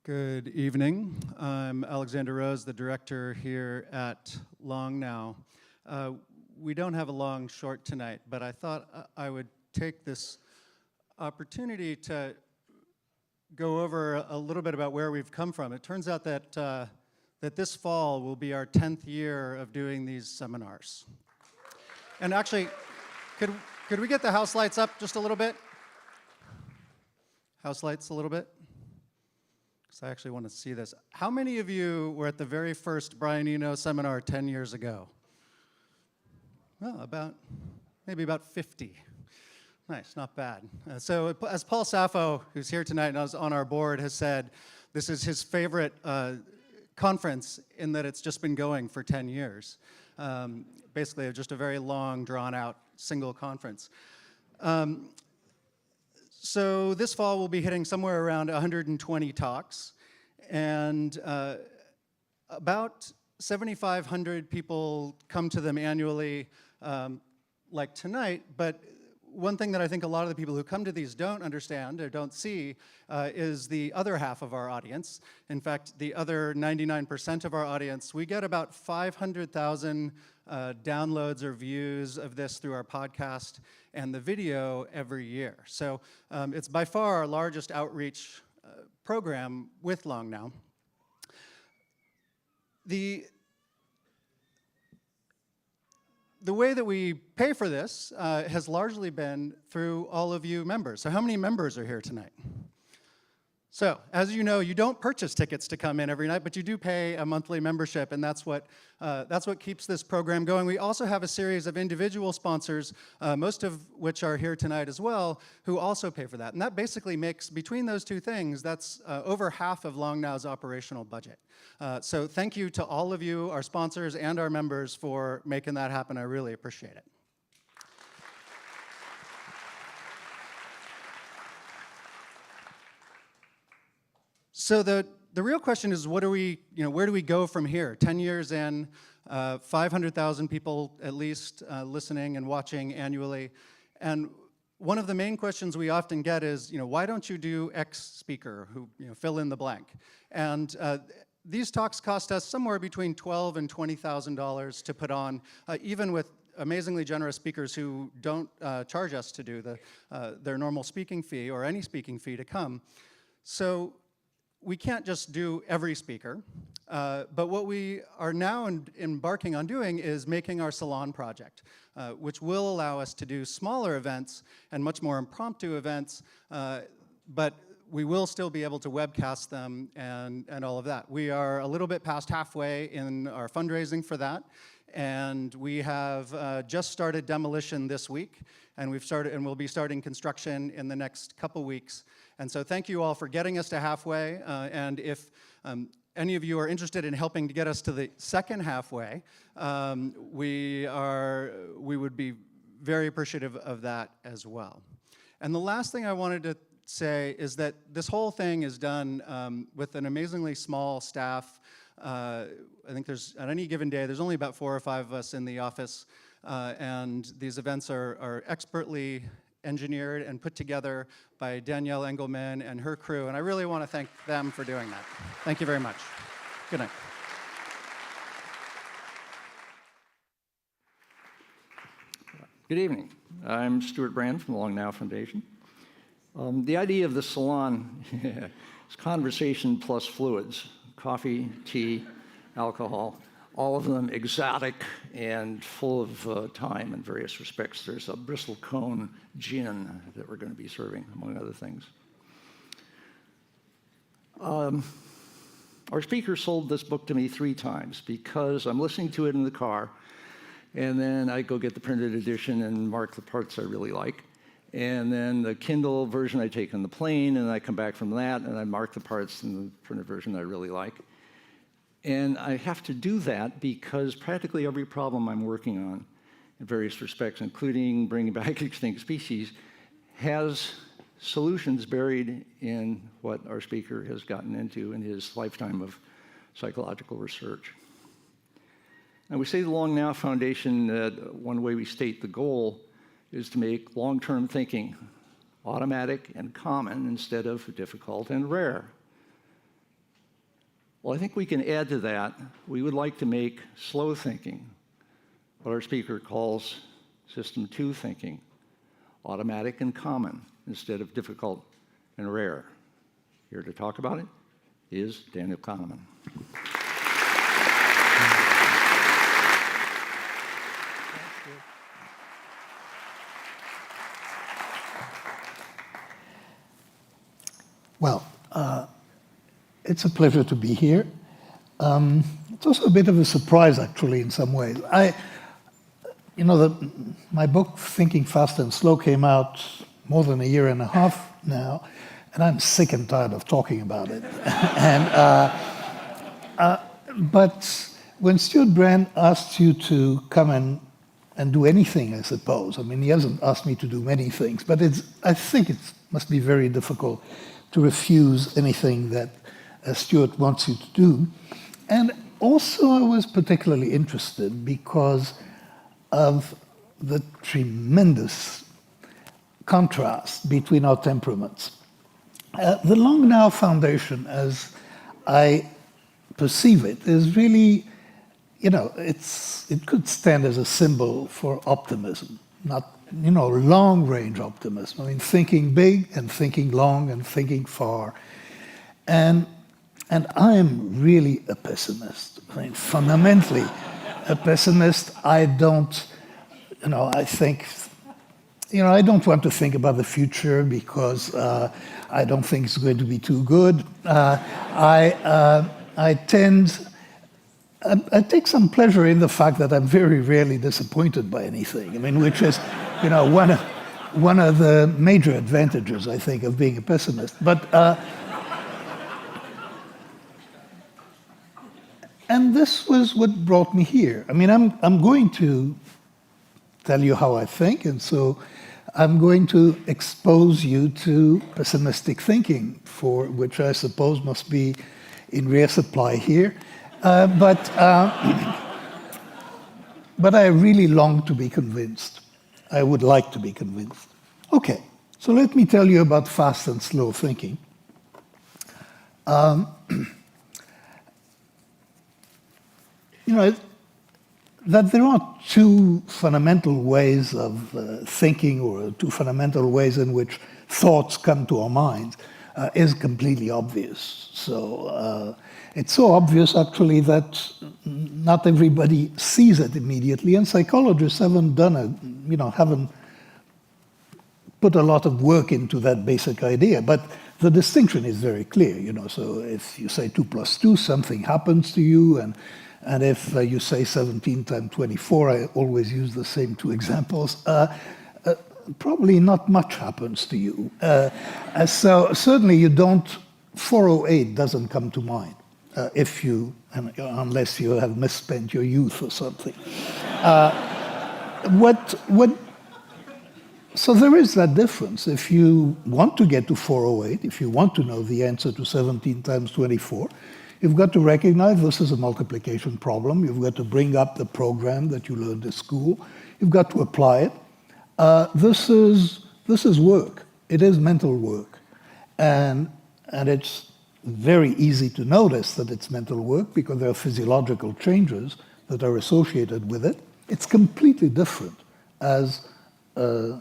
Good evening. I'm Alexander Rose, the director here at Long Now. We don't have a long short tonight, but I thought I would take this opportunity to go over a little bit about where we've come from. It turns out that, that this fall will be our 10th year of doing these seminars. And actually, could we get the house lights up just a little bit? House lights a little bit? Because I actually want to see this. How many of you were at the very first Brian Eno seminar 10 years ago? Well, maybe about 50. Nice, not bad. So as Paul Sappho, who's here tonight and is on our board, has said, this is his favorite conference in that it's just been going for 10 years. Basically, just a very long, drawn-out single conference. So this fall, we'll be hitting somewhere around 120 talks, and about 7,500 people come to them annually, like tonight, but one thing that I think a lot of the people who come to these don't understand or don't see is the other half of our audience. In fact, the other 99% of our audience, we get about 500,000 downloads or views of this through our podcast and the video every year. So it's by far our largest outreach program with Long Now. The way that we pay for this has largely been through all of you members. So how many members are here tonight? So, as you know, you don't purchase tickets to come in every night, but you do pay a monthly membership, and that's what keeps this program going. We also have a series of individual sponsors, most of which are here tonight as well, who also pay for that. And that basically makes, between those two things, that's over half of Long Now's operational budget. So thank you to all of you, our sponsors and our members, for making that happen. I really appreciate it. So the real question is, where do we go from here? 10 years in, 500,000 people at least listening and watching annually. And one of the main questions we often get is, why don't you do X speaker, who, fill in the blank? And these talks cost us somewhere between $12,000 and $20,000 to put on, even with amazingly generous speakers who don't charge us to do their normal speaking fee or any speaking fee to come. So we can't just do every speaker, but what we are now embarking on doing is making our salon project, which will allow us to do smaller events and much more impromptu events, but we will still be able to webcast them and all of that. We are a little bit past halfway in our fundraising for that, and we have just started demolition this week, and we'll be starting construction in the next couple weeks. And so thank you all for getting us to halfway, and if any of you are interested in helping to get us to the second halfway, we would be very appreciative of that as well. And the last thing I wanted to say is that this whole thing is done with an amazingly small staff. I think at any given day, there's only about 4 or 5 of us in the office, and these events are expertly engineered and put together by Danielle Engelman and her crew, and I really want to thank them for doing that. Thank you very much. Good night. Good evening. I'm Stuart Brand from the Long Now Foundation. The idea of the salon is conversation plus fluids, coffee, tea, alcohol, all of them exotic and full of time in various respects. There's a Bristol Cone gin that we're going to be serving, among other things. Our speaker sold this book to me 3 times because I'm listening to it in the car, and then I go get the printed edition and mark the parts I really like. And then the Kindle version I take on the plane, and I come back from that, and I mark the parts in the printed version I really like. And I have to do that because practically every problem I'm working on in various respects, including bringing back extinct species, has solutions buried in what our speaker has gotten into in his lifetime of psychological research. Now, we say the Long Now Foundation, one way we state the goal is to make long-term thinking automatic and common instead of difficult and rare. Well, I think we can add to that. We would like to make slow thinking what our speaker calls system 2 thinking, automatic and common instead of difficult and rare. Here to talk about it is Daniel Kahneman. Well, it's a pleasure to be here. It's also a bit of a surprise, actually, in some ways. My book, Thinking Fast and Slow, came out more than a year and a half now, and I'm sick and tired of talking about it. But when Stuart Brand asked you to come and do anything, I suppose, I mean, he hasn't asked me to do many things, but I think it must be very difficult to refuse anything that Stuart wants you to do. And also I was particularly interested because of the tremendous contrast between our temperaments. The Long Now Foundation, as I perceive it, is really, it could stand as a symbol for optimism, not long-range optimism. I mean, thinking big and thinking long and thinking far. And I am really a pessimist. I mean, fundamentally a pessimist. I don't, I think, I don't want to think about the future because I don't think it's going to be too good. I take some pleasure in the fact that I'm very rarely disappointed by anything. I mean, which is, one of the major advantages, I think, of being a pessimist. But and this was what brought me here. I mean, I'm going to tell you how I think, and so I'm going to expose you to pessimistic thinking, for which I suppose must be in rare supply here. But I really long to be convinced. I would like to be convinced. Okay, so let me tell you about fast and slow thinking. That there are two fundamental ways of thinking, or two fundamental ways in which thoughts come to our minds, is completely obvious. So it's so obvious, actually, that not everybody sees it immediately, and psychologists haven't haven't put a lot of work into that basic idea. But the distinction is very clear, So if you say 2 + 2, something happens to you, and if you say 17 times 24, I always use the same two examples, probably not much happens to you. So certainly you don't, 408 doesn't come to mind unless you have misspent your youth or something. So there is that difference. If you want to get to 408, if you want to know the answer to 17 times 24, you've got to recognize this is a multiplication problem. You've got to bring up the program that you learned at school. You've got to apply it. This is work. It is mental work. And it's very easy to notice that it's mental work because there are physiological changes that are associated with it. It's completely different as a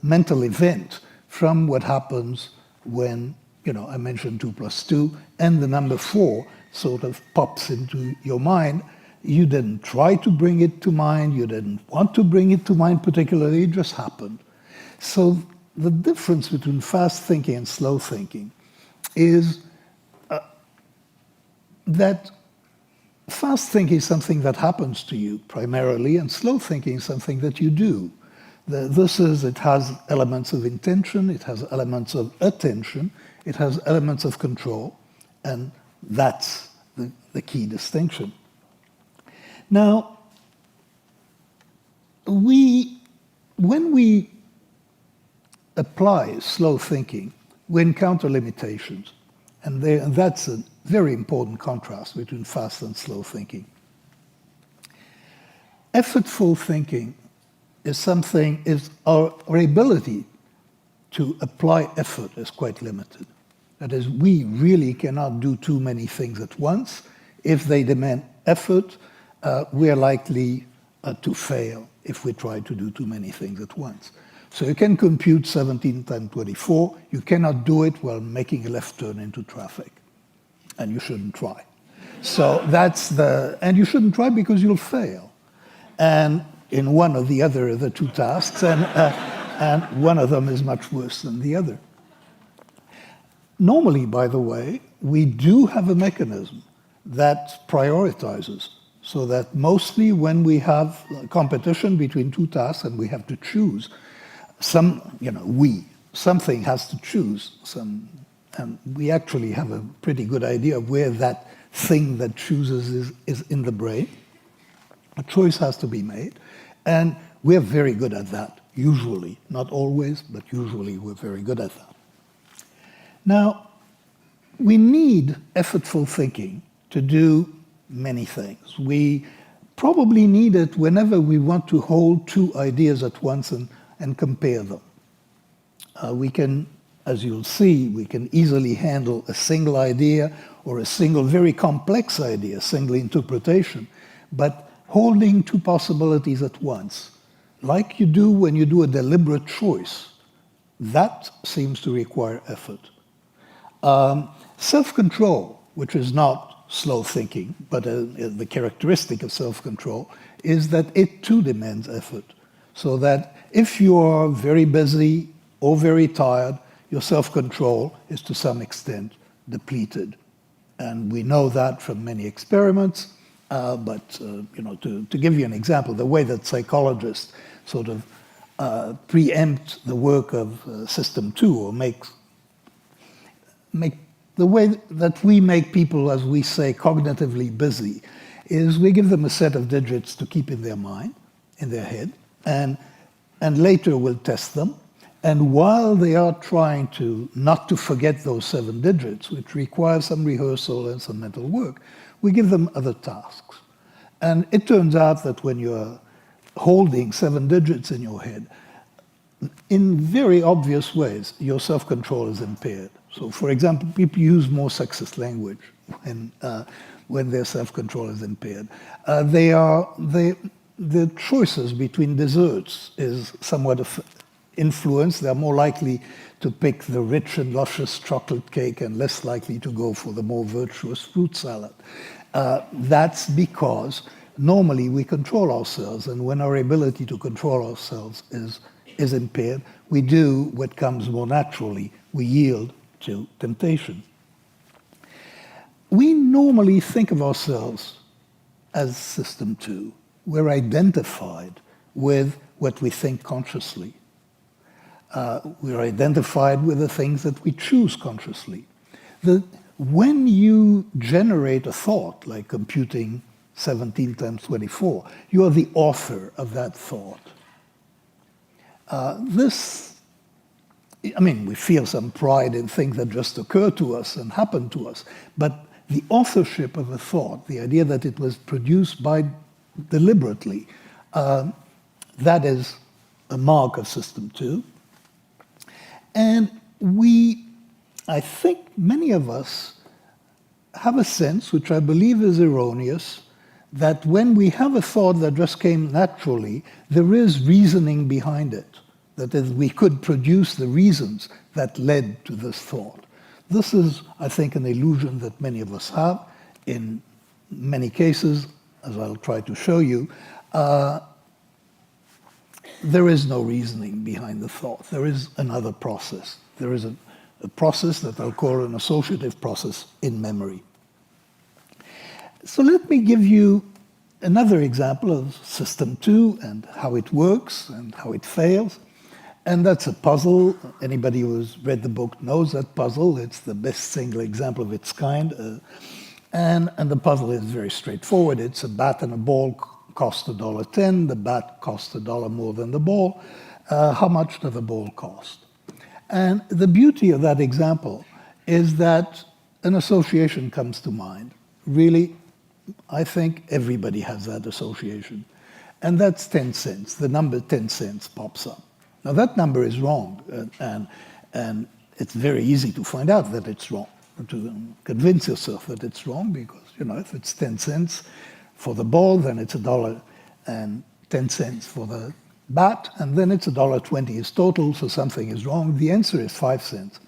mental event from what happens when, I mentioned 2 + 2, and the number 4 sort of pops into your mind. You didn't try to bring it to mind. You didn't want to bring it to mind particularly. It just happened. So the difference between fast thinking and slow thinking is that fast thinking is something that happens to you primarily, and slow thinking is something that you do. It has elements of intention, it has elements of attention, it has elements of control, and that's the key distinction. Now, when we apply slow thinking, we encounter limitations, and that's a very important contrast between fast and slow thinking. Effortful thinking is our ability to apply effort is quite limited. That is, we really cannot do too many things at once. If they demand effort, we are likely to fail if we try to do too many things at once. So you can compute 17 times 24. You cannot do it while making a left turn into traffic. And you shouldn't try. So and you shouldn't try because you'll fail. And in one or the other of the two tasks, and one of them is much worse than the other. Normally, by the way, we do have a mechanism that prioritizes, so that mostly when we have competition between two tasks and we have to choose, something has to choose, and we actually have a pretty good idea of where that thing that chooses is in the brain. A choice has to be made, and we're very good at that, usually. Not always, but usually we're very good at that. Now, we need effortful thinking to do many things. We probably need it whenever we want to hold two ideas at once and compare them. We can, as you'll see, we can easily handle a single idea or a single very complex idea, a single interpretation, but holding two possibilities at once, like you do when you do a deliberate choice, that seems to require effort. Self-control, which is not slow thinking, but the characteristic of self-control, is that it too demands effort. So that if you're very busy or very tired, your self-control is to some extent depleted. And we know that from many experiments. To give you an example, the way that psychologists sort of preempt the work of System 2 or make the way that we make people, as we say, cognitively busy, is we give them a set of digits to keep in their mind, in their head, and later we'll test them. And while they are trying not to forget those 7 digits, which require some rehearsal and some mental work, we give them other tasks. And it turns out that when you're holding 7 digits in your head, in very obvious ways, your self-control is impaired. So, for example, people use more sexist language when their self-control is impaired. The choices between desserts is somewhat influenced. They're more likely to pick the rich and luscious chocolate cake and less likely to go for the more virtuous fruit salad. That's because normally we control ourselves, and when our ability to control ourselves is impaired, we do what comes more naturally. We yield to temptation. We normally think of ourselves as System 2. We're identified with what we think consciously. We're identified with the things that we choose consciously. When you generate a thought, like computing 17 times 24, you are the author of that thought. We feel some pride in things that just occur to us and happen to us, but the authorship of a thought, the idea that it was produced deliberately, that is a mark of System 2. And I think many of us have a sense, which I believe is erroneous, that when we have a thought that just came naturally, there is reasoning behind it. That is, we could produce the reasons that led to this thought. This is, I think, an illusion that many of us have. In many cases, as I'll try to show you, there is no reasoning behind the thought. There is another process. There is a process that I'll call an associative process in memory. So let me give you another example of System 2 and how it works and how it fails. And that's a puzzle. Anybody who's read the book knows that puzzle. It's the best single example of its kind. And the puzzle is very straightforward. It's a bat and a ball cost $1.10. The bat costs $1 more than the ball. How much does the ball cost? And the beauty of that example is that an association comes to mind. Really, I think everybody has that association. And that's 10 cents. The number 10 cents pops up. Now, that number is wrong, and it's very easy to find out that it's wrong, to convince yourself that it's wrong, because, if it's 10 cents for the ball, then it's $1 and 10 cents for the bat, and then it's $1.20 is total, so something is wrong. The answer is 5 cents.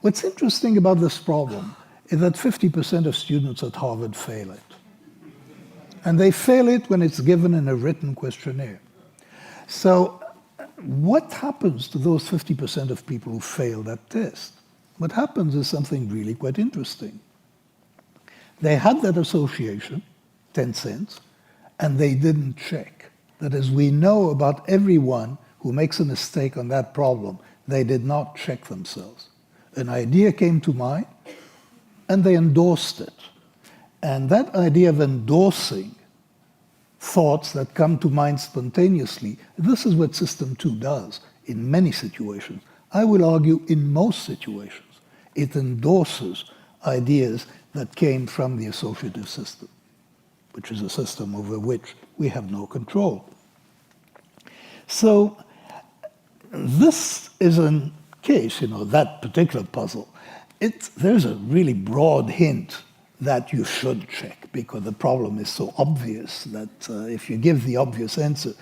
What's interesting about this problem is that 50% of students at Harvard fail it. And they fail it when it's given in a written questionnaire. So what happens to those 50% of people who fail that test? What happens is something really quite interesting. They had that association, 10 cents, and they didn't check. That is, we know about everyone who makes a mistake on that problem. They did not check themselves. An idea came to mind, and they endorsed it. And that idea of endorsing thoughts that come to mind spontaneously, this is what System 2 does in many situations. I will argue in most situations. It endorses ideas that came from the associative system, which is a system over which we have no control. So this is a case, that particular puzzle. There's a really broad hint that you should check, because the problem is so obvious that if you give the obvious answer,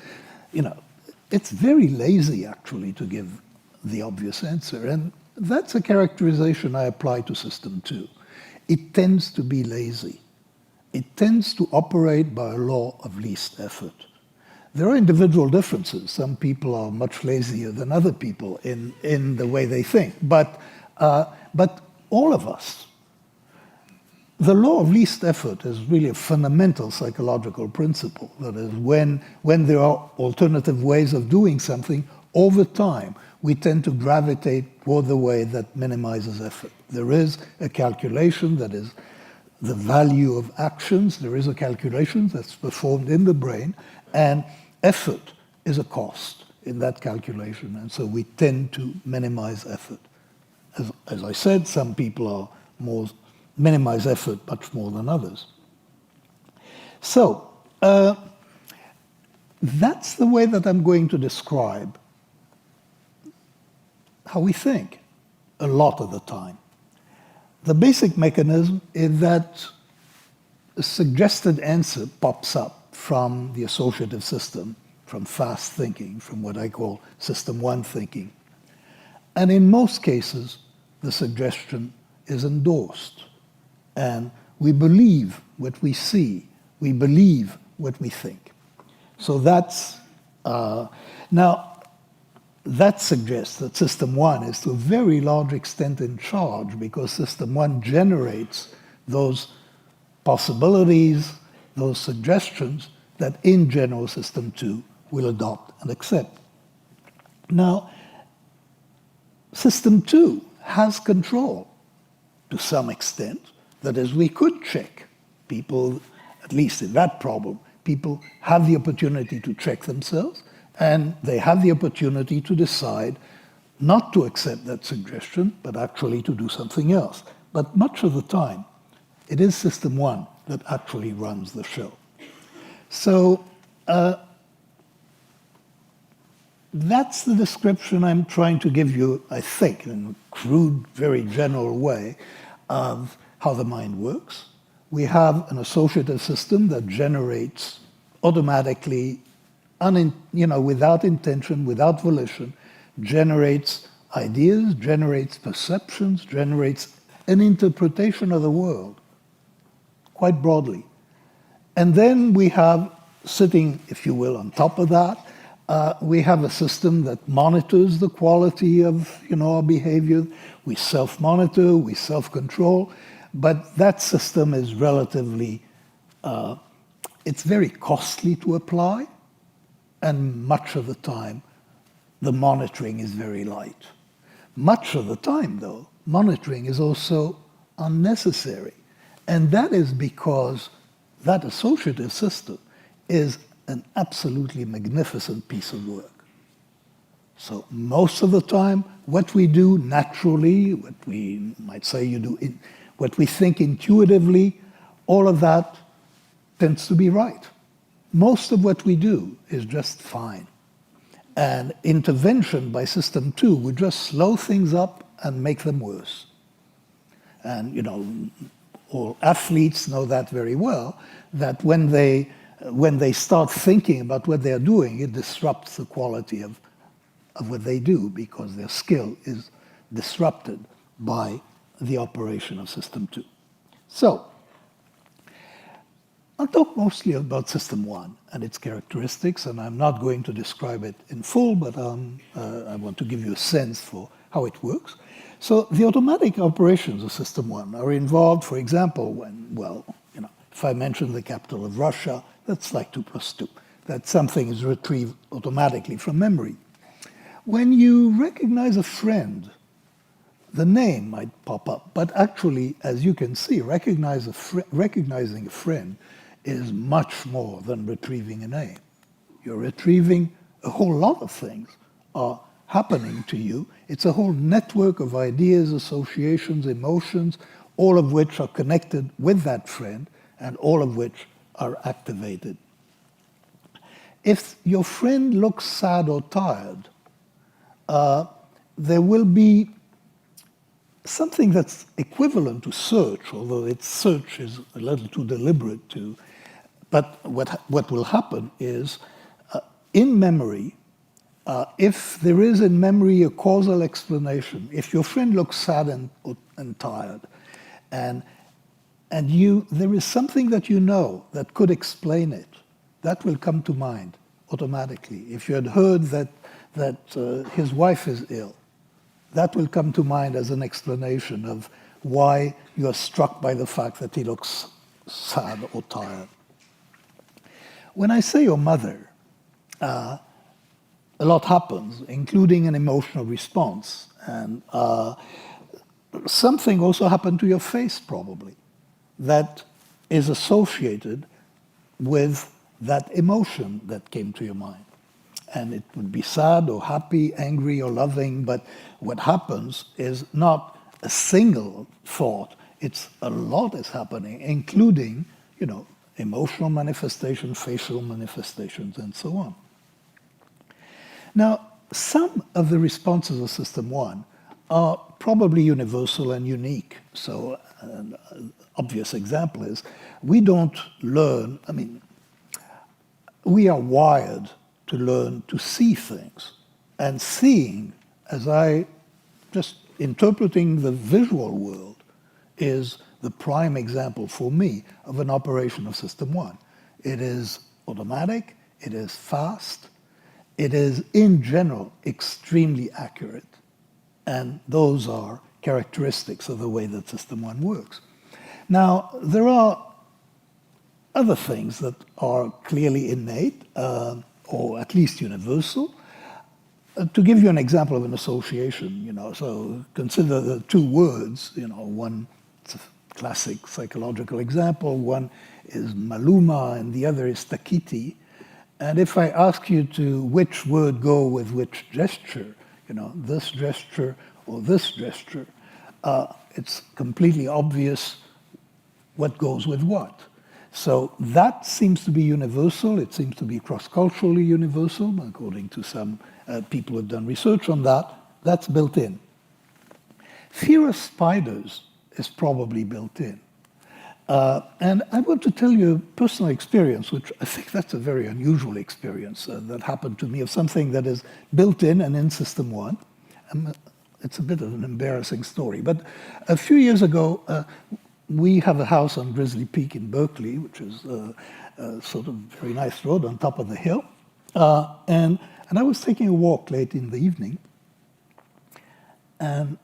it's very lazy, actually, to give the obvious answer. And that's a characterization I apply to System 2. It tends to be lazy. It tends to operate by a law of least effort. There are individual differences. Some people are much lazier than other people in the way they think. But all of us, the law of least effort is really a fundamental psychological principle. That is, when there are alternative ways of doing something, over time, we tend to gravitate toward the way that minimizes effort. There is a calculation that is the value of actions. There is a calculation that's performed in the brain, and effort is a cost in that calculation. And so we tend to minimize effort. As I said, some people minimize effort much more than others. So that's the way that I'm going to describe how we think a lot of the time. The basic mechanism is that a suggested answer pops up from the associative system, from fast thinking, from what I call System 1 thinking. And in most cases, the suggestion is endorsed. And we believe what we see. We believe what we think. So that's, now, that suggests that System 1 is to a very large extent in charge, because System 1 generates those possibilities, those suggestions that in general System 2 will adopt and accept. Now, System 2 has control to some extent. That is, we could check. People, at least in that problem, people have the opportunity to check themselves, and they have the opportunity to decide not to accept that suggestion, but actually to do something else. But much of the time, it is System 1 that actually runs the show. So that's the description I'm trying to give you, I think, in a crude, very general way, of how the mind works. We have an associative system that generates automatically, without intention, without volition, generates ideas, generates perceptions, generates an interpretation of the world, quite broadly. And then we have, sitting, if you will, on top of that, we have a system that monitors the quality of our behavior. We self-monitor, we self-control, but that system is relatively, it's very costly to apply, and much of the time, the monitoring is very light. Much of the time, though, monitoring is also unnecessary, and that is because that associative system is an absolutely magnificent piece of work. So most of the time, what we do naturally, what we might say what we think intuitively, all of that tends to be right. Most of what we do is just fine. And intervention by System 2 would just slow things up and make them worse. And, you know, all athletes know that very well, that when they start thinking about what they're doing, it disrupts the quality of what they do, because their skill is disrupted by the operation of System 2. So, I'll talk mostly about System 1 and its characteristics, and I'm not going to describe it in full, but I want to give you a sense for how it works. So the automatic operations of System 1 are involved, for example, when, well, you know, if I mention the capital of Russia, that's like 2 plus 2. That something is retrieved automatically from memory. When you recognize a friend, the name might pop up, but actually, as you can see, recognizing a friend is much more than retrieving a name. You're retrieving a whole lot of things are happening to you. It's a whole network of ideas, associations, emotions, all of which are connected with that friend and all of which are activated. If your friend looks sad or tired, there will be something that's equivalent to search, although its search is a little too deliberate to. But what will happen is, in memory, if there is in memory a causal explanation, if your friend looks sad and tired, and there is something that you know that could explain it, that will come to mind automatically. If you had heard that his wife is ill, that will come to mind as an explanation of why you are struck by the fact that he looks sad or tired. When I say your mother, a lot happens, including an emotional response. And something also happened to your face, probably, that is associated with that emotion that came to your mind. And it would be sad or happy, angry or loving, but what happens is not a single thought, it's a lot is happening, including, you know, emotional manifestations, facial manifestations, and so on. Now, some of the responses of System 1 are probably universal and unique. So an obvious example is we don't learn, I mean, we are wired to learn to see things. And seeing, as I just interpreting the visual world, is the prime example for me of an operation of System 1. It is automatic, it is fast, it is, in general, extremely accurate. And those are characteristics of the way that System 1 works. Now, there are other things that are clearly innate, or at least universal. To give you an example of an association, you know, so consider the two words, you know, one, it's a classic psychological example, one is maluma and the other is takiti. And if I ask you to which word go with which gesture, you know, this gesture or this gesture, it's completely obvious what goes with what. So that seems to be universal. It seems to be cross-culturally universal, according to some people who have done research on that. That's built in. Fear of spiders is probably built in. And I want to tell you a personal experience, which I think that's a very unusual experience that happened to me, of something that is built in and in System 1. It's a bit of an embarrassing story. But a few years ago, we have a house on Grizzly Peak in Berkeley, which is a sort of very nice road on top of the hill. And I was taking a walk late in the evening, and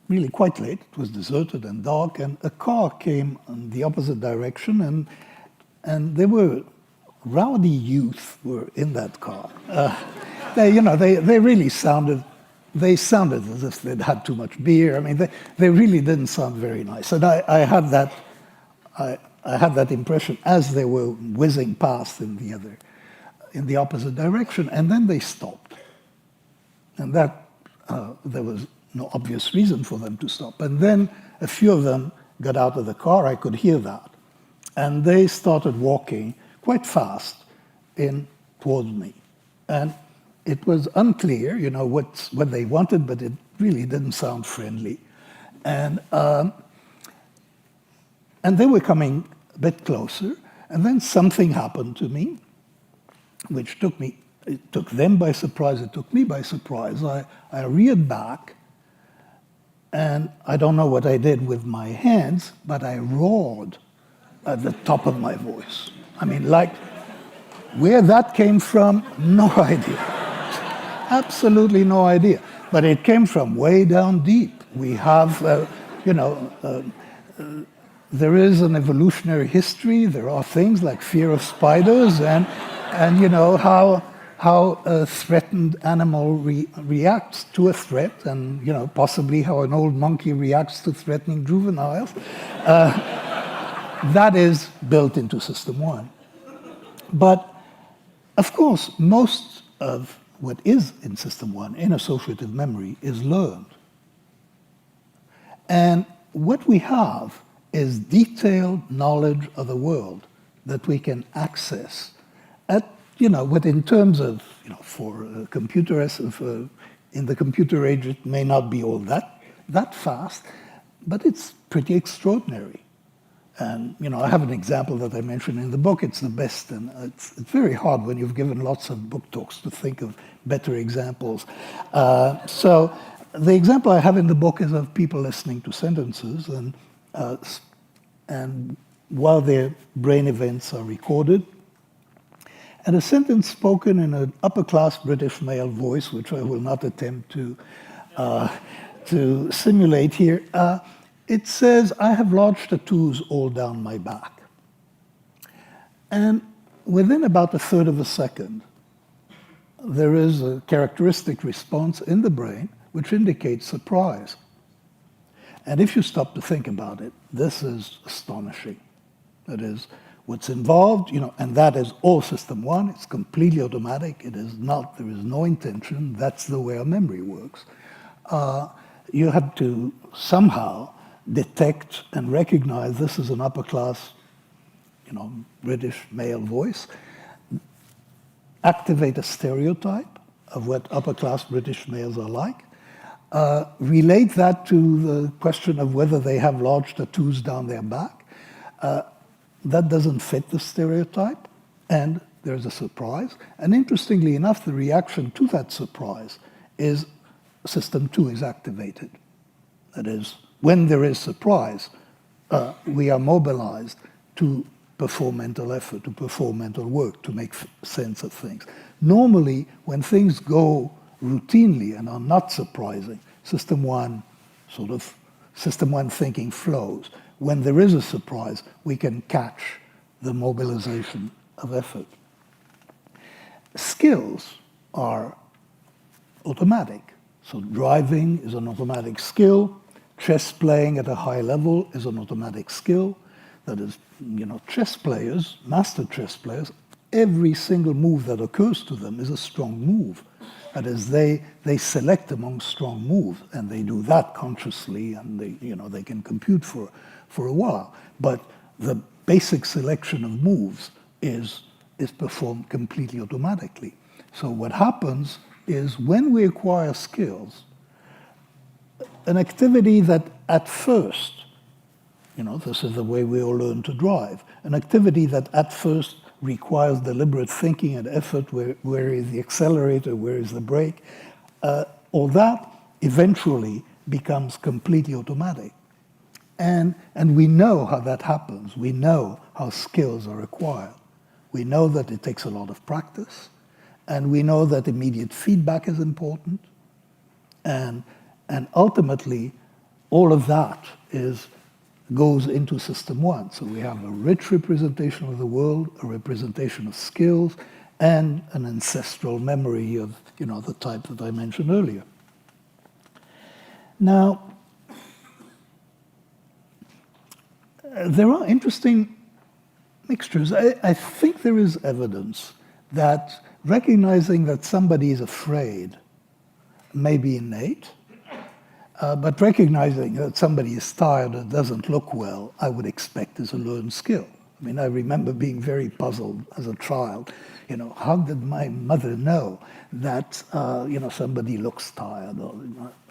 really quite late. It was deserted and dark, and a car came in the opposite direction, and there were rowdy youth were in that car. They really sounded as if they'd had too much beer. I mean, they really didn't sound very nice. And I had that impression as they were whizzing past in the opposite direction, and then they stopped. And that there was no obvious reason for them to stop. And then a few of them got out of the car. I could hear that. And they started walking quite fast in towards me. And it was unclear, you know, what they wanted, but it really didn't sound friendly. And they were coming a bit closer, and then something happened to me, which it took them by surprise, it took me by surprise. I reared back, and I don't know what I did with my hands, but I roared at the top of my voice. I mean, like, where that came from, no idea. Absolutely no idea. But it came from way down deep. We have, there is an evolutionary history. There are things like fear of spiders, and how a threatened animal reacts to a threat, and possibly how an old monkey reacts to threatening juveniles. That is built into System 1. But of course, most of what is in System 1, in associative memory, is learned. And what we have is detailed knowledge of the world that we can access at, what in terms of, for a computer, in the computer age, it may not be all that fast, but it's pretty extraordinary. And I have an example that I mentioned in the book. It's the best, and it's very hard when you've given lots of book talks to think of better examples. So the example I have in the book is of people listening to sentences, and while their brain events are recorded, and a sentence spoken in an upper-class British male voice, which I will not attempt to simulate here. It says, "I have large tattoos all down my back." And within about a third of a second, there is a characteristic response in the brain which indicates surprise. And if you stop to think about it, this is astonishing. That is, what's involved, and that is all System 1. It's completely automatic. There is no intention. That's the way our memory works. You have to somehow detect and recognize this is an upper-class, British male voice, activate a stereotype of what upper-class British males are like, relate that to the question of whether they have large tattoos down their back. That doesn't fit the stereotype, and there's a surprise. And interestingly enough, the reaction to that surprise is System 2 is activated. That is, when there is surprise, we are mobilized to perform mental effort, to perform mental work, to make sense of things. Normally, when things go routinely and are not surprising, System 1 thinking flows. When there is a surprise, we can catch the mobilization of effort. Skills are automatic. So driving is an automatic skill. Chess playing at a high level is an automatic skill. That is, chess players, master chess players, every single move that occurs to them is a strong move. That is, they select among strong moves, and they do that consciously, and they can compute for a while. But the basic selection of moves is performed completely automatically. So what happens is when we acquire skills, an activity that at first, this is the way we all learn to drive, an activity that at first requires deliberate thinking and effort, where is the accelerator, where is the brake, all that eventually becomes completely automatic. And we know how that happens. We know how skills are acquired. We know that it takes a lot of practice, and we know that immediate feedback is important, and ultimately, all of that goes into System 1. So we have a rich representation of the world, a representation of skills, and an ancestral memory of the type that I mentioned earlier. Now, there are interesting mixtures. I think there is evidence that recognizing that somebody is afraid may be innate, but recognizing that somebody is tired and doesn't look well, I would expect is a learned skill. I mean, I remember being very puzzled as a child. How did my mother know that, somebody looks tired?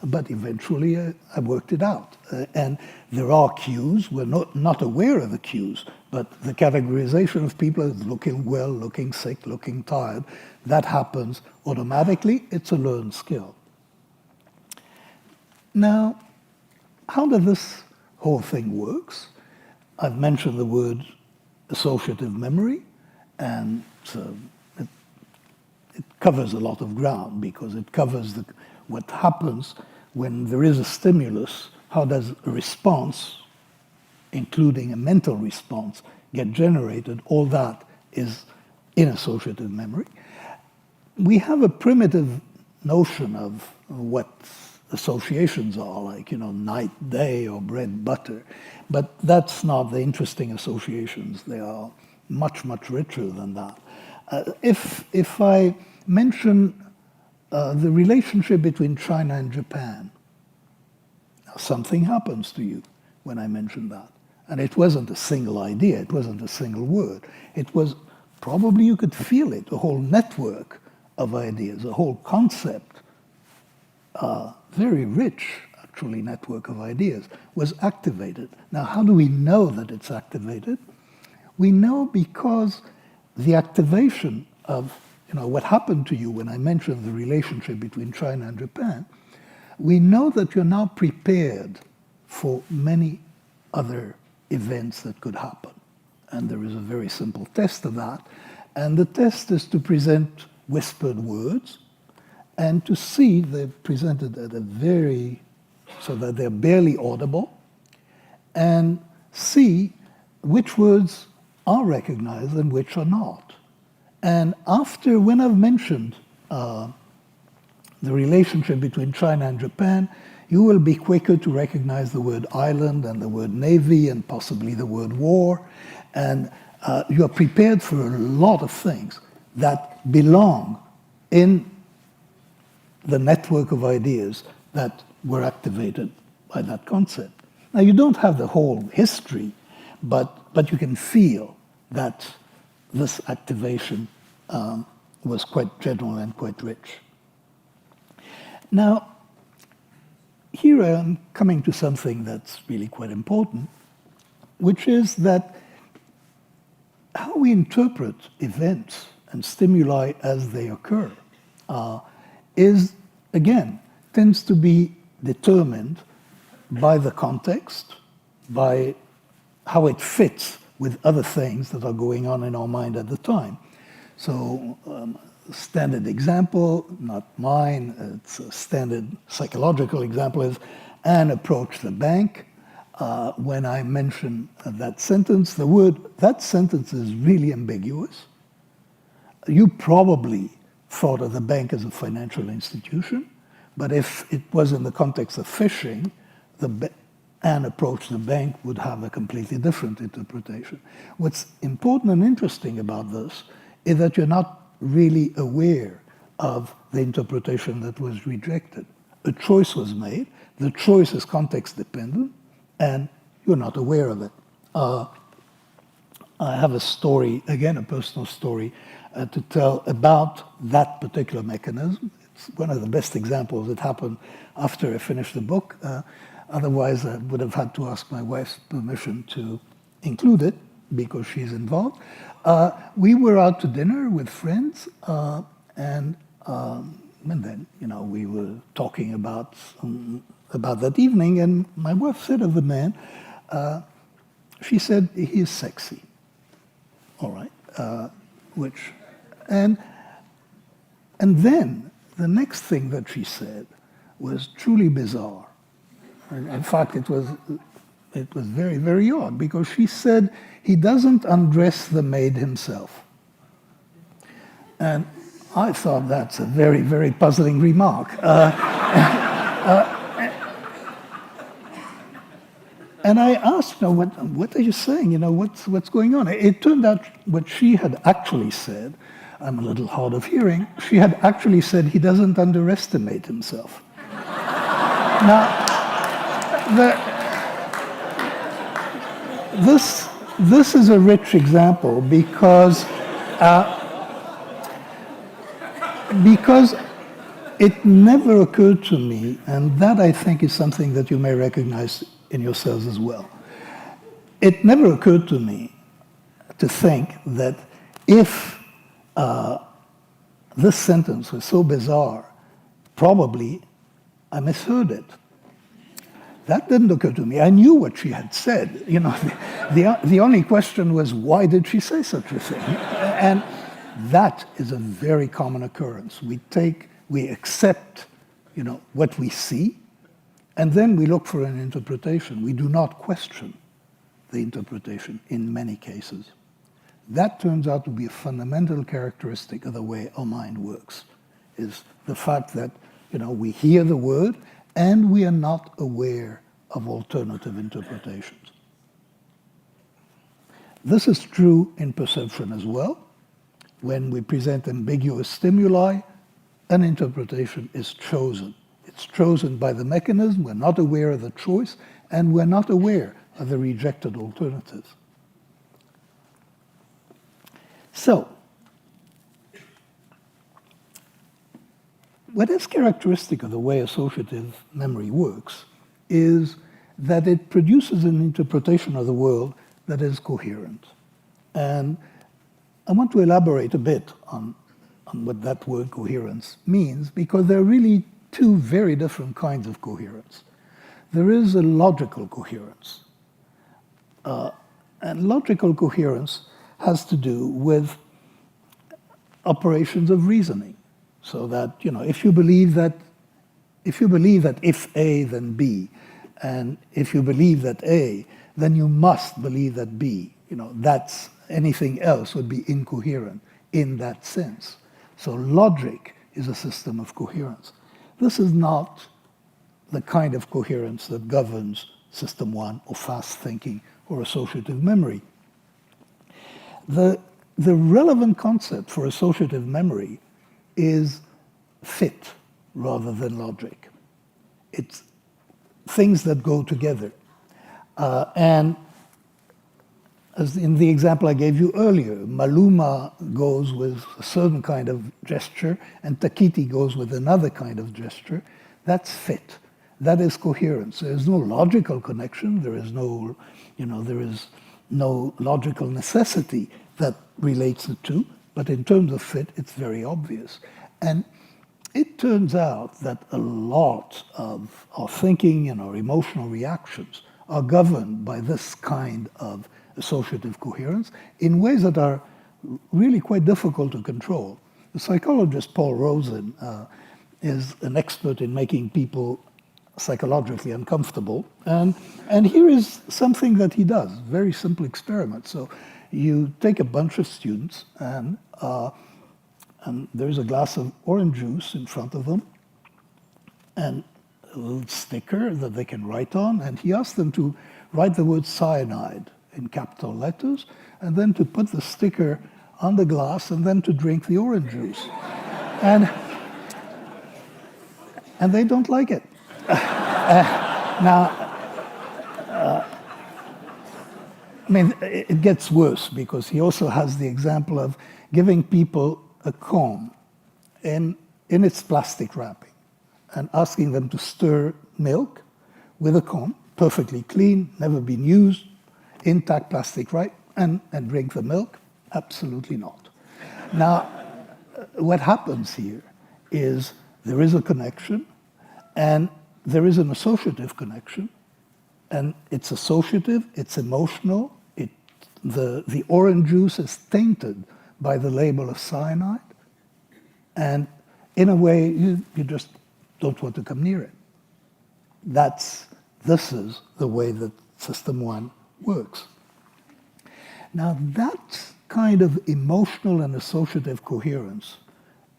But eventually I worked it out. And there are cues. We're not aware of the cues, but the categorization of people as looking well, looking sick, looking tired, that happens automatically. It's a learned skill. Now, how does this whole thing works? I've mentioned the word associative memory, and it covers a lot of ground because it covers what happens when there is a stimulus. How does a response, including a mental response, get generated? All that is in associative memory. We have a primitive notion of what associations are, like, night, day, or bread, butter. But that's not the interesting associations. They are much, much richer than that. If I mention the relationship between China and Japan, something happens to you when I mention that. And it wasn't a single idea. It wasn't a single word. It was probably, you could feel it, a whole network of ideas, a whole concept, very rich, actually, network of ideas, was activated. Now, how do we know that it's activated? We know because the activation of what happened to you when I mentioned the relationship between China and Japan, we know that you're now prepared for many other events that could happen. And there is a very simple test of that. And the test is to present whispered words and to see they're presented at so that they're barely audible, and see which words are recognized and which are not. And when I've mentioned the relationship between China and Japan, you will be quicker to recognize the word island and the word navy and possibly the word war. And you are prepared for a lot of things that belong in the network of ideas that were activated by that concept. Now, you don't have the whole history, but you can feel that this activation was quite general and quite rich. Now, here I am coming to something that's really quite important, which is that how we interpret events and stimuli as they occur tends to be determined by the context, by how it fits with other things that are going on in our mind at the time. So, standard example, not mine, it's a standard psychological example, is Anne approached the bank. When I mention that sentence, that sentence is really ambiguous. You probably thought of the bank as a financial institution, but if it was in the context of fishing, Anne approached the bank would have a completely different interpretation. What's important and interesting about this is that you're not really aware of the interpretation that was rejected. A choice was made, the choice is context dependent, and you're not aware of it. I have a story, again, a personal story, to tell about that particular mechanism. It's one of the best examples. It happened after I finished the book. Otherwise, I would have had to ask my wife's permission to include it because she's involved. We were out to dinner with friends, and then, we were talking about that evening, and my wife said of the man, she said, he's sexy. All right, and then the next thing that she said was truly bizarre. And in fact, it was very, very odd, because she said he doesn't undress the maid himself. And I thought that's a very, very puzzling remark. And I asked her, what are you saying? What's going on? It turned out what she had actually said, I'm a little hard of hearing, she had actually said he doesn't underestimate himself. Now, this is a rich example because it never occurred to me, and that I think is something that you may recognize in yourselves as well. It never occurred to me to think that if this sentence was so bizarre, probably I misheard it. That didn't occur to me. I knew what she had said. You know, the only question was, why did she say such a thing? And that is a very common occurrence. We accept, you know, what we see, and then we look for an interpretation. We do not question the interpretation in many cases. That turns out to be a fundamental characteristic of the way our mind works, is the fact that, you know, we hear the word and we are not aware of alternative interpretations. This is true in perception as well. When we present ambiguous stimuli, an interpretation is chosen. It's chosen by the mechanism. We're not aware of the choice, and we're not aware of the rejected alternatives. So, what is characteristic of the way associative memory works is that it produces an interpretation of the world that is coherent. And I want to elaborate a bit on what that word coherence means, because there are really two very different kinds of coherence. There is a logical coherence. And logical coherence has to do with operations of reasoning. So that, you know, if you believe that if A, then B, and if you believe that A, then you must believe that B. You know, that's anything else would be incoherent in that sense. So logic is a system of coherence. This is not the kind of coherence that governs system one or fast thinking or associative memory. The relevant concept for associative memory is fit rather than logic. It's things that go together. And as in the example I gave you earlier, Maluma goes with a certain kind of gesture and Takiti goes with another kind of gesture. That's fit. That is coherence. There is no logical connection. There is no, you know, there is no logical necessity that relates the two. But in terms of fit, it's very obvious. And it turns out that a lot of our thinking and our emotional reactions are governed by this kind of associative coherence in ways that are really quite difficult to control. The psychologist Paul Rosen is an expert in making people psychologically uncomfortable. And here is something that he does, very simple experiment. So you take a bunch of students and there's a glass of orange juice in front of them and a little sticker that they can write on. And he asks them to write the word cyanide in capital letters and then to put the sticker on the glass and then to drink the orange juice. And they don't like it. I mean, it gets worse because he also has the example of giving people a comb in its plastic wrapping and asking them to stir milk with a comb, perfectly clean, never been used, intact plastic, right? And drink the milk? Absolutely not. Now, what happens here is there is a connection and there is an associative connection, and it's associative, it's emotional, the orange juice is tainted by the label of cyanide, and in a way, you just don't want to come near it. This is the way that System 1 works. Now, that kind of emotional and associative coherence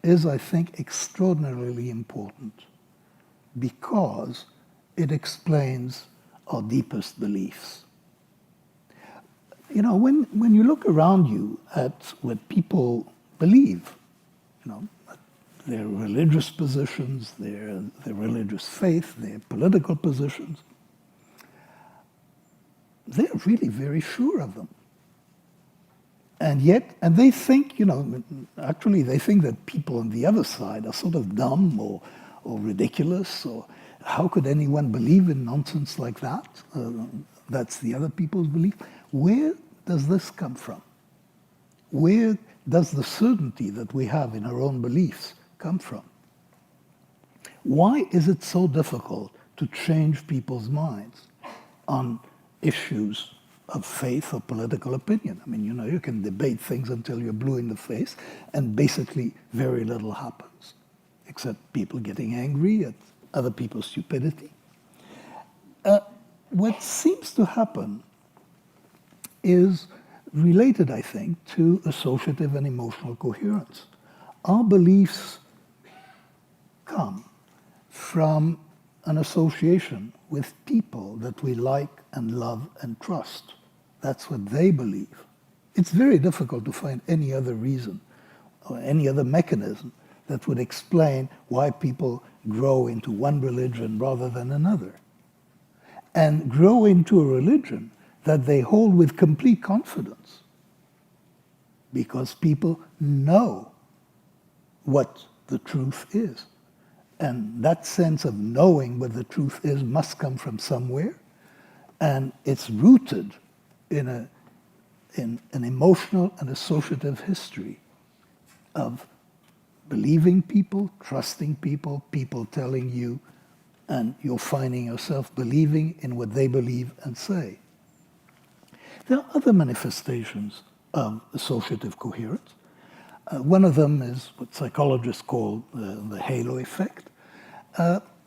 is, I think, extraordinarily important because it explains our deepest beliefs. You know, when you look around you at what people believe, you know, their religious positions, their religious faith, their political positions, they're really very sure of them. And they think, actually they think that people on the other side are sort of dumb or ridiculous, or how could anyone believe in nonsense like that? That's the other people's belief. Where does this come from? Where does the certainty that we have in our own beliefs come from? Why is it so difficult to change people's minds on issues of faith or political opinion? I mean, you can debate things until you're blue in the face, and basically very little happens, except people getting angry at other people's stupidity. What seems to happen is related, I think, to associative and emotional coherence. Our beliefs come from an association with people that we like and love and trust. That's what they believe. It's very difficult to find any other reason or any other mechanism that would explain why people grow into one religion rather than another, and grow into a religion that they hold with complete confidence, because people know what the truth is. And that sense of knowing what the truth is must come from somewhere, and it's rooted in an emotional and associative history of believing people, trusting people, people telling you, and you're finding yourself believing in what they believe and say. There are other manifestations of associative coherence. One of them is what psychologists call the halo effect.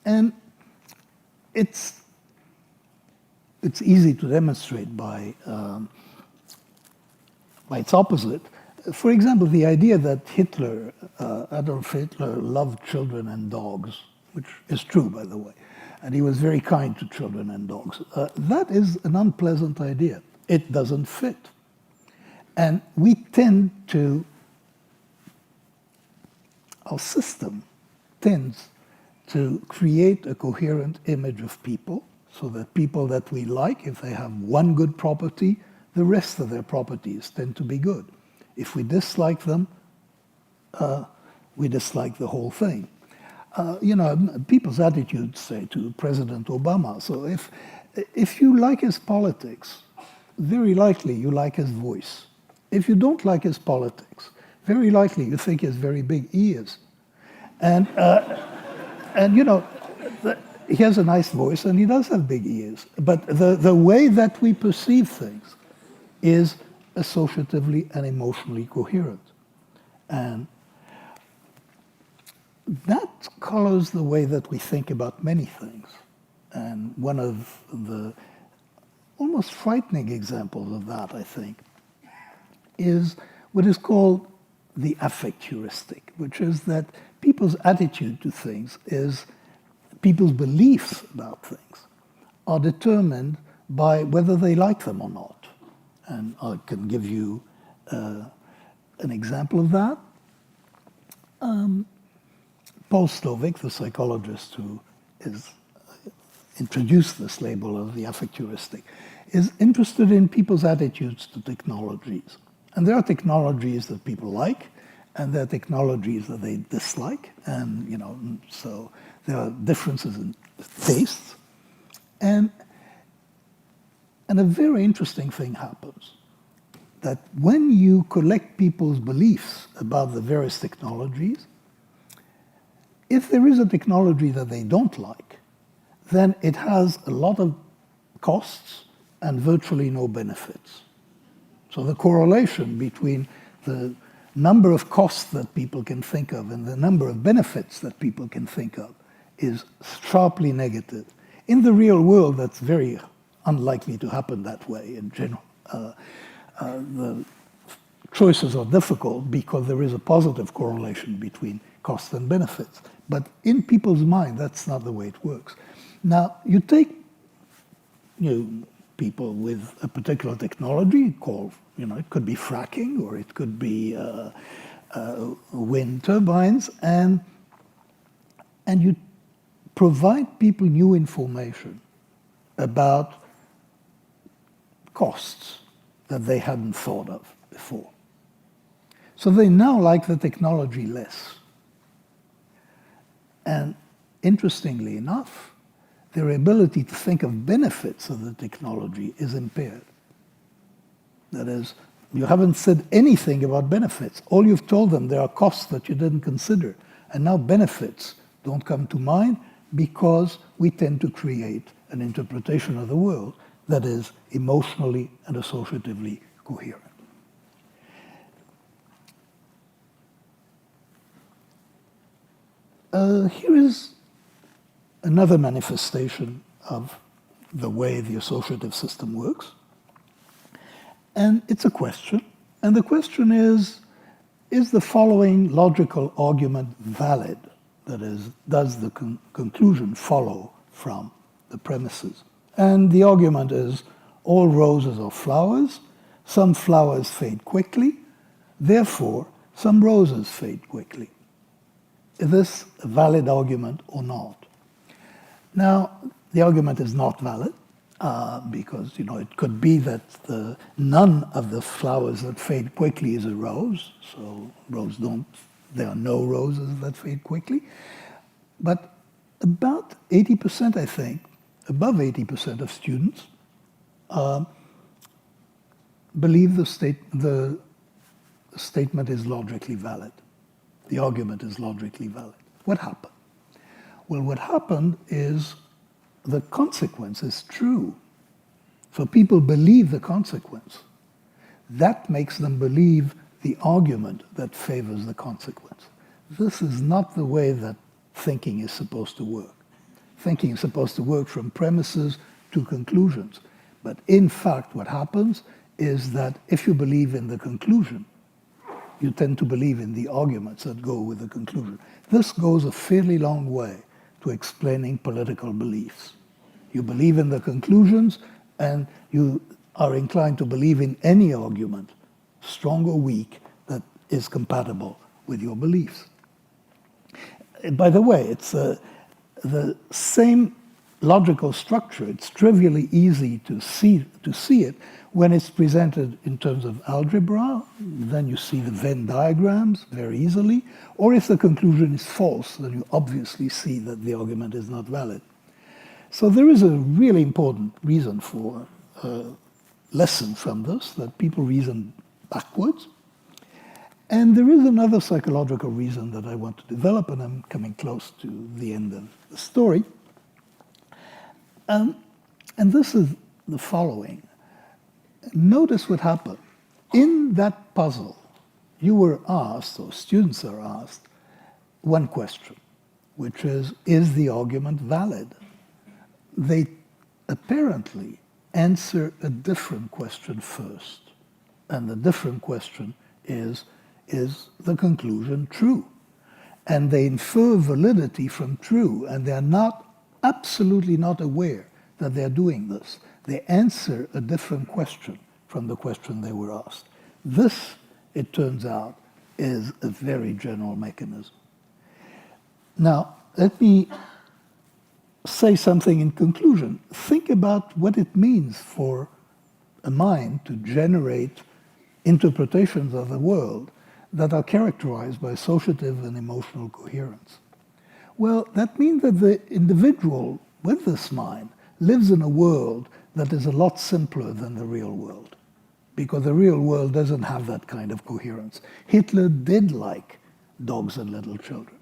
And it's easy to demonstrate by its opposite. For example, the idea that Adolf Hitler loved children and dogs, which is true, by the way, and he was very kind to children and dogs. That is an unpleasant idea. It doesn't fit. And we tend to, our system tends to create a coherent image of people, so that people that we like, if they have one good property, the rest of their properties tend to be good. If we dislike them, we dislike the whole thing. People's attitudes, say, to President Obama. So if you like his politics, very likely you like his voice. If you don't like his politics, very likely you think he has very big ears. And he has a nice voice, and he does have big ears. But the way that we perceive things is associatively and emotionally coherent. And that colors the way that we think about many things. And one of the almost frightening examples of that, I think, is what is called the affect heuristic, which is that people's attitude to things is, people's beliefs about things are determined by whether they like them or not. And I can give you an example of that. Paul Slovic, the psychologist who is introduced this label of the affect heuristic, is interested in people's attitudes to technologies. And there are technologies that people like, and there are technologies that they dislike, and so there are differences in tastes. And a very interesting thing happens, that when you collect people's beliefs about the various technologies, if there is a technology that they don't like, then it has a lot of costs and virtually no benefits. So the correlation between the number of costs that people can think of and the number of benefits that people can think of is sharply negative. In the real world, that's very unlikely to happen that way in general. The choices are difficult because there is a positive correlation between costs and benefits. But in people's mind, that's not the way it works. Now, you take people with a particular technology called, it could be fracking or it could be wind turbines, and you provide people new information about costs that they hadn't thought of before. So they now like the technology less. And interestingly enough, their ability to think of benefits of the technology is impaired. That is, you haven't said anything about benefits. All you've told them, there are costs that you didn't consider. And now benefits don't come to mind because we tend to create an interpretation of the world that is emotionally and associatively coherent. Here is another manifestation of the way the associative system works. And it's a question. And the question is the following logical argument valid? That is, does the conclusion follow from the premises? And the argument is, all roses are flowers, some flowers fade quickly, therefore some roses fade quickly. Is this a valid argument or not? Now, the argument is not valid because it could be that none of the flowers that fade quickly is a rose, so there are no roses that fade quickly. But about 80%, I think, above 80% of students believe the statement is logically valid. The argument is logically valid. What happened? Well, what happened is the consequence is true. So people believe the consequence. That makes them believe the argument that favors the consequence. This is not the way that thinking is supposed to work. Thinking is supposed to work from premises to conclusions. But in fact, what happens is that if you believe in the conclusion, you tend to believe in the arguments that go with the conclusion. This goes a fairly long way to explaining political beliefs. You believe in the conclusions, and you are inclined to believe in any argument, strong or weak, that is compatible with your beliefs. By the way, it's the same logical structure. It's trivially easy to see it when it's presented in terms of algebra. Then you see the Venn diagrams very easily. Or if the conclusion is false, then you obviously see that the argument is not valid. So there is a really important reason for lesson from this, that people reason backwards. And there is another psychological reason that I want to develop, and I'm coming close to the end of the story. And this is the following. Notice what happened. In that puzzle, you were asked, or students are asked, one question, which is the argument valid? They apparently answer a different question first. And the different question is the conclusion true? And they infer validity from true, and they're absolutely not aware that they're doing this. They answer a different question from the question they were asked. This, it turns out, is a very general mechanism. Now, let me say something in conclusion. Think about what it means for a mind to generate interpretations of the world that are characterized by associative and emotional coherence. Well, that means that the individual with this mind lives in a world that is a lot simpler than the real world, because the real world doesn't have that kind of coherence. Hitler did like dogs and little children.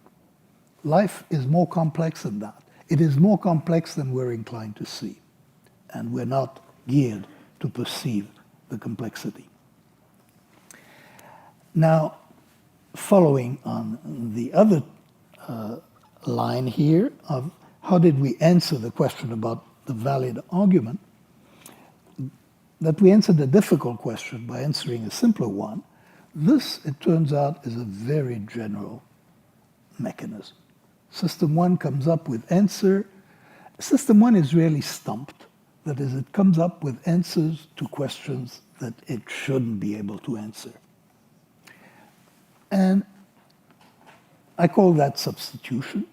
Life is more complex than that. It is more complex than we're inclined to see, and we're not geared to perceive the complexity. Now, following on the other line here of how did we answer the question about the valid argument, that we answered a difficult question by answering a simpler one. This, it turns out, is a very general mechanism. System 1 comes up with answer. System 1 is really stumped. That is, it comes up with answers to questions that it shouldn't be able to answer. And I call that substitution,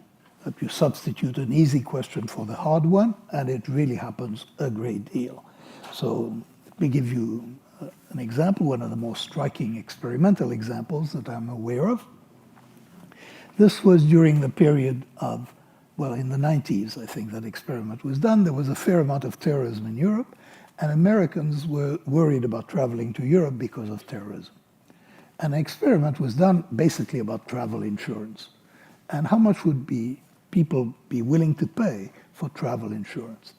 that you substitute an easy question for the hard one, and it really happens a great deal. So let me give you an example, one of the most striking experimental examples that I'm aware of. This was during the period of, well, in the 90s, I think that experiment was done. There was a fair amount of terrorism in Europe, and Americans were worried about traveling to Europe because of terrorism. An experiment was done basically about travel insurance and how much would people be willing to pay for travel insurance.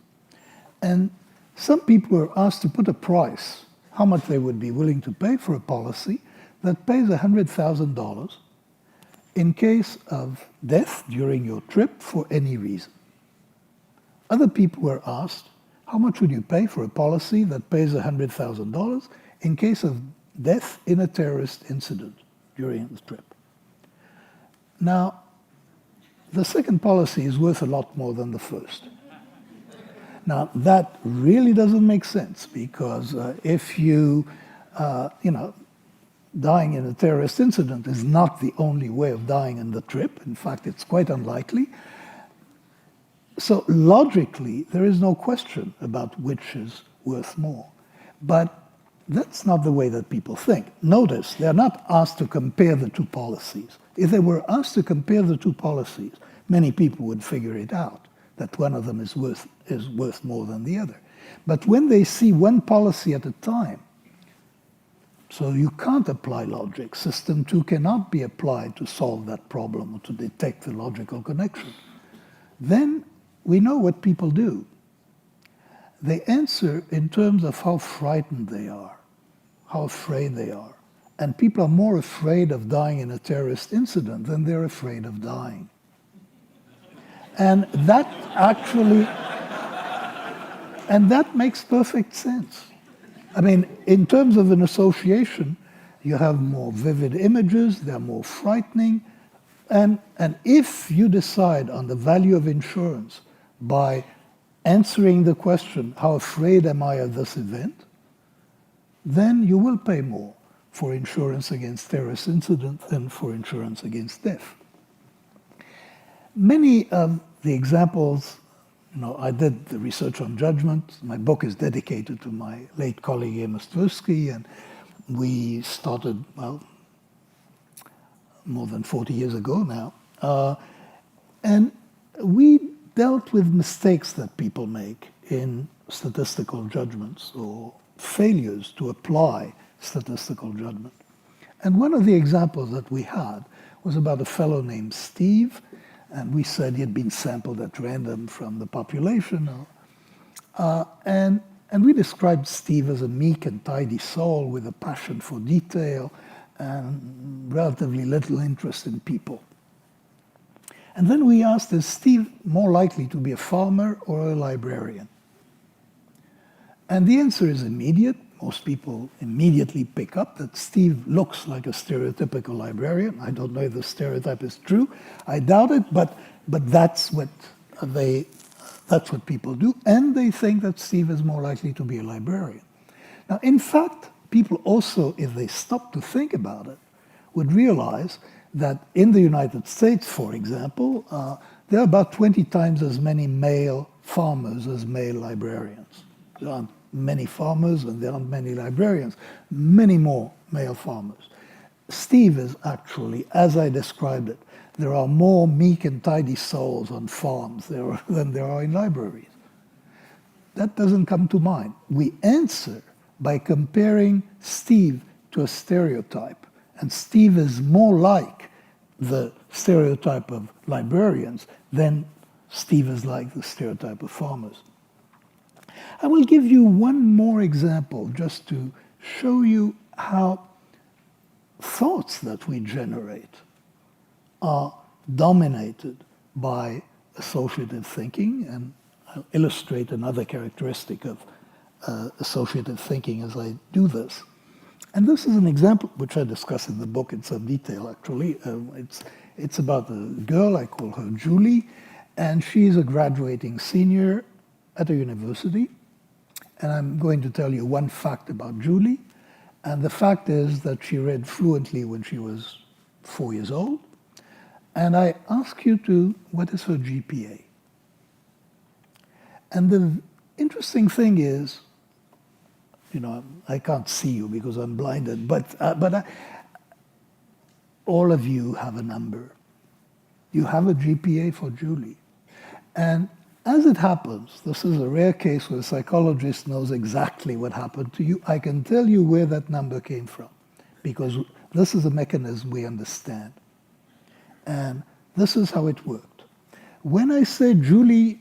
And some people were asked to put a price, how much they would be willing to pay for a policy that pays $100,000 in case of death during your trip for any reason. Other people were asked, how much would you pay for a policy that pays $100,000 in case of death in a terrorist incident during the trip? Now, the second policy is worth a lot more than the first. Now, that really doesn't make sense because if dying in a terrorist incident is not the only way of dying in the trip. In fact, it's quite unlikely. So logically, there is no question about which is worth more. But that's not the way that people think. Notice, they're not asked to compare the two policies. If they were asked to compare the two policies, many people would figure it out, that one of them is worth more than the other. But when they see one policy at a time, so you can't apply logic. System 2 cannot be applied to solve that problem or to detect the logical connection. Then we know what people do. They answer in terms of how frightened they are, how afraid they are. And people are more afraid of dying in a terrorist incident than they're afraid of dying. And that makes perfect sense. I mean, in terms of an association, you have more vivid images, they're more frightening. And if you decide on the value of insurance by answering the question, how afraid am I of this event, then you will pay more for insurance against terrorist incident than for insurance against death. Many of the examples, I did the research on judgment. My book is dedicated to my late colleague Amos Tversky, and we started, more than 40 years ago now. And we dealt with mistakes that people make in statistical judgments or failures to apply statistical judgment. And one of the examples that we had was about a fellow named Steve, and we said he had been sampled at random from the population. And we described Steve as a meek and tidy soul with a passion for detail and relatively little interest in people. And then we asked, is Steve more likely to be a farmer or a librarian? And the answer is immediate. Most people immediately pick up that Steve looks like a stereotypical librarian. I don't know if the stereotype is true. I doubt it, but that's what people do. And they think that Steve is more likely to be a librarian. Now, in fact, people also, if they stop to think about it, would realize that in the United States, for example, there are about 20 times as many male farmers as male librarians. There aren't many farmers and there aren't many librarians, many more male farmers. Steve is actually, as I described it, there are more meek and tidy souls on farms than there are in libraries. That doesn't come to mind. We answer by comparing Steve to a stereotype. And Steve is more like the stereotype of librarians than Steve is like the stereotype of farmers. I will give you one more example just to show you how thoughts that we generate are dominated by associative thinking, and I'll illustrate another characteristic of associative thinking as I do this. And this is an example which I discuss in the book in some detail, actually. It's about a girl, I call her Julie, and she's a graduating senior at a university. And I'm going to tell you one fact about Julie. And the fact is that she read fluently when she was 4 years old. And I ask you what is her GPA? And the interesting thing is, I can't see you because I'm blinded, but all of you have a number. You have a GPA for Julie. And as it happens, this is a rare case where a psychologist knows exactly what happened to you. I can tell you where that number came from because this is a mechanism we understand. And this is how it worked. When I say Julie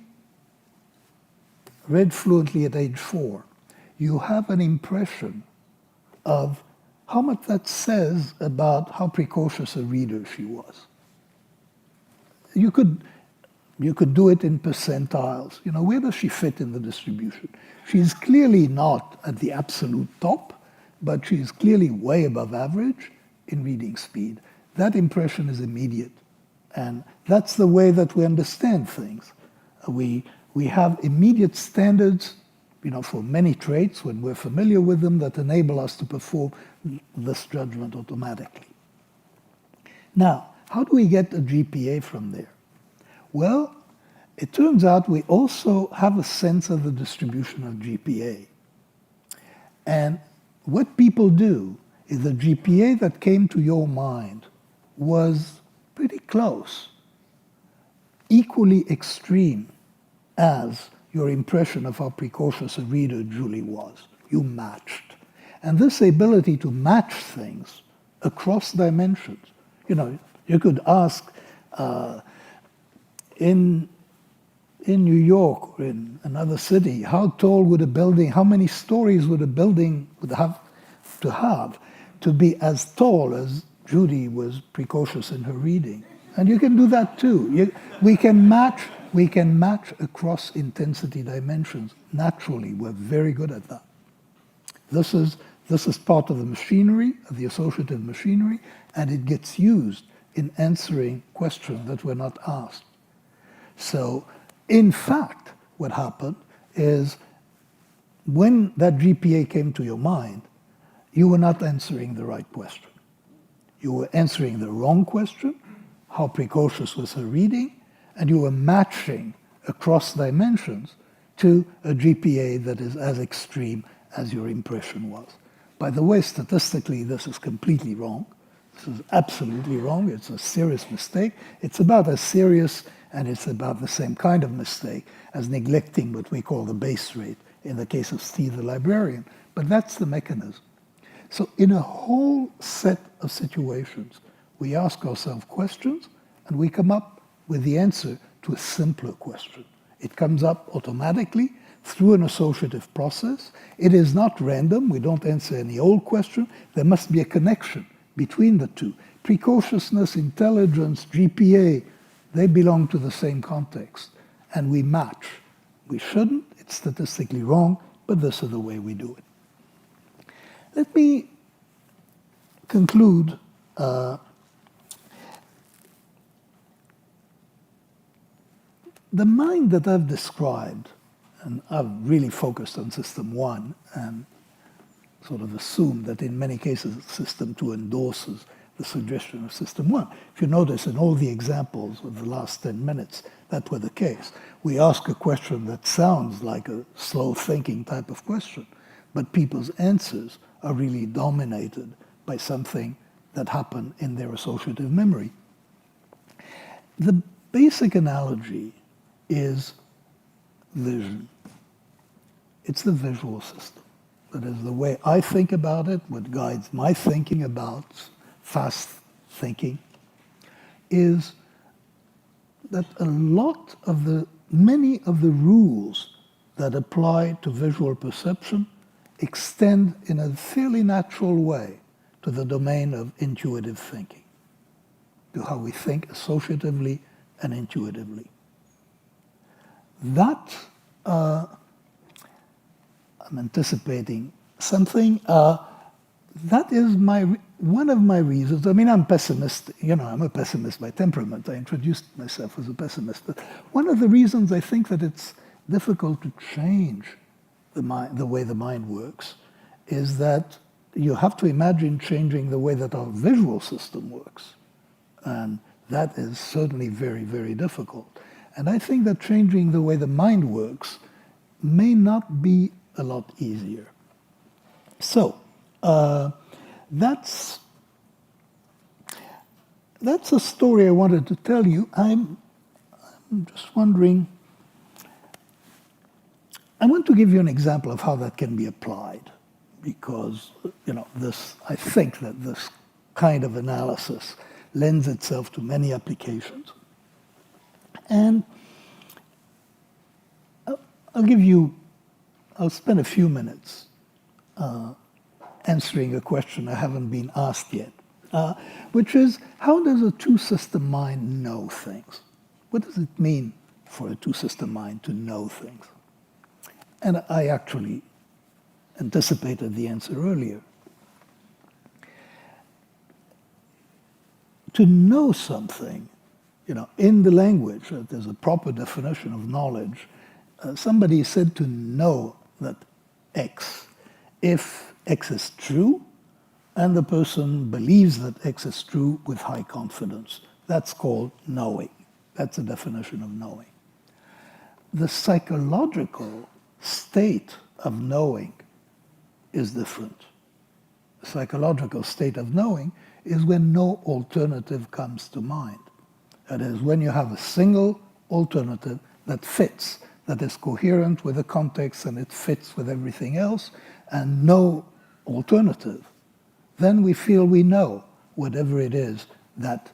read fluently at age 4, you have an impression of how much that says about how precocious a reader she was. You could do it in percentiles. Where does she fit in the distribution? She's clearly not at the absolute top, but she's clearly way above average in reading speed. That impression is immediate. And that's the way that we understand things. We have immediate standards, for many traits when we're familiar with them that enable us to perform this judgment automatically. Now, how do we get a GPA from there? Well, it turns out we also have a sense of the distribution of GPA. And what people do is the GPA that came to your mind was pretty close, equally extreme as your impression of how precocious a reader Julie was. You matched. And this ability to match things across dimensions, you could ask in New York or in another city, how tall would a building, how many stories would a building would have to be as tall as Judy was precocious in her reading? And you can do that too. We can match across intensity dimensions. Naturally, we're very good at that. This is part of the machinery, of the associative machinery, and it gets used in answering questions that were not asked. So, in fact, what happened is when that GPA came to your mind, you were not answering the right question. You were answering the wrong question, how precocious was her reading, and you were matching across dimensions to a GPA that is as extreme as your impression was. By the way, statistically, this is completely wrong. This is absolutely wrong. It's a serious mistake. It's about as serious and it's about the same kind of mistake as neglecting what we call the base rate in the case of Steve the librarian. But that's the mechanism. So in a whole set of situations, we ask ourselves questions and we come up with the answer to a simpler question. It comes up automatically through an associative process. It is not random. We don't answer any old question. There must be a connection between the two. Precociousness, intelligence, GPA, they belong to the same context, and we match. We shouldn't. It's statistically wrong, but this is the way we do it. Let me conclude the mind that I've described, and I've really focused on system 1 and sort of assumed that in many cases system 2 endorses the suggestion of system 1. If you notice in all the examples of the last 10 minutes, that were the case. We ask a question that sounds like a slow thinking type of question, but people's answers are really dominated by something that happened in their associative memory. The basic analogy is vision. It's the visual system. That is the way I think about it, what guides my thinking about fast thinking, is that many of the rules that apply to visual perception extend in a fairly natural way to the domain of intuitive thinking, to how we think associatively and intuitively. That, I'm anticipating something, that is one of my reasons. I mean, I'm pessimistic. I'm a pessimist by temperament. I introduced myself as a pessimist. But one of the reasons I think that it's difficult to change the way the mind works is that you have to imagine changing the way that our visual system works. And that is certainly very, very difficult. And I think that changing the way the mind works may not be a lot easier. So that's a story I wanted to tell you. I'm just wondering. I want to give you an example of how that can be applied, because I think that this kind of analysis lends itself to many applications. And I'll spend a few minutes answering a question I haven't been asked yet, which is, how does a two-system mind know things? What does it mean for a two-system mind to know things? And I actually anticipated the answer earlier. To know something, in the language, there's a proper definition of knowledge. Somebody said to know that X, if X is true, and the person believes that X is true with high confidence. That's called knowing. That's a definition of knowing. The psychological state of knowing is different. The psychological state of knowing is when no alternative comes to mind. That is, when you have a single alternative that fits, that is coherent with the context and it fits with everything else, and no alternative, then we feel we know whatever it is that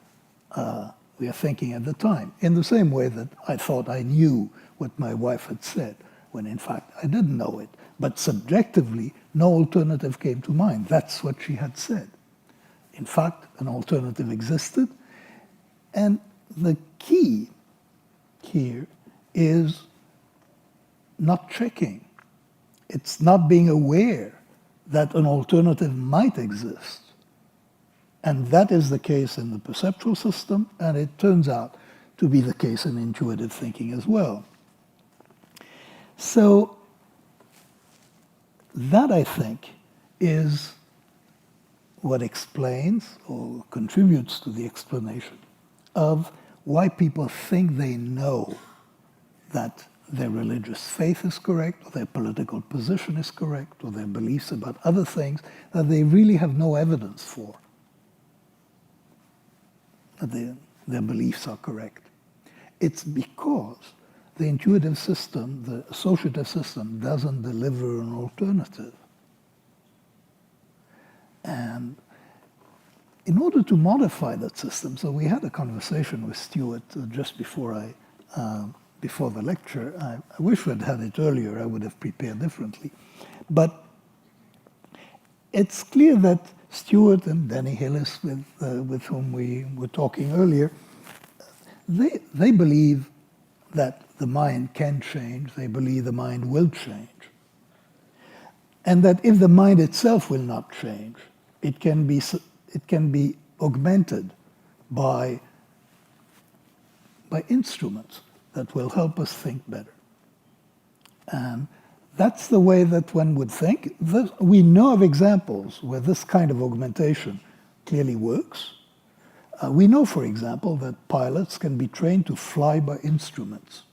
we are thinking at the time. In the same way that I thought I knew what my wife had said, when in fact I didn't know it. But subjectively, no alternative came to mind. That's what she had said. In fact, an alternative existed. And the key here is not checking. It's not being aware that an alternative might exist. And that is the case in the perceptual system, and it turns out to be the case in intuitive thinking as well. So that, I think, is what explains or contributes to the explanation of why people think they know that their religious faith is correct, or their political position is correct, or their beliefs about other things that they really have no evidence for, that their beliefs are correct. It's because the intuitive system, the associative system, doesn't deliver an alternative. And in order to modify that system, so we had a conversation with Stuart just before before the lecture. I wish we'd had it earlier. I would have prepared differently. But it's clear that Stuart and Danny Hillis, with whom we were talking earlier, they believe that the mind can change. They believe the mind will change. And that if the mind itself will not change, it can be augmented by instruments that will help us think better. And that's the way that one would think. We know of examples where this kind of augmentation clearly works. We know, for example, that pilots can be trained to fly by instruments.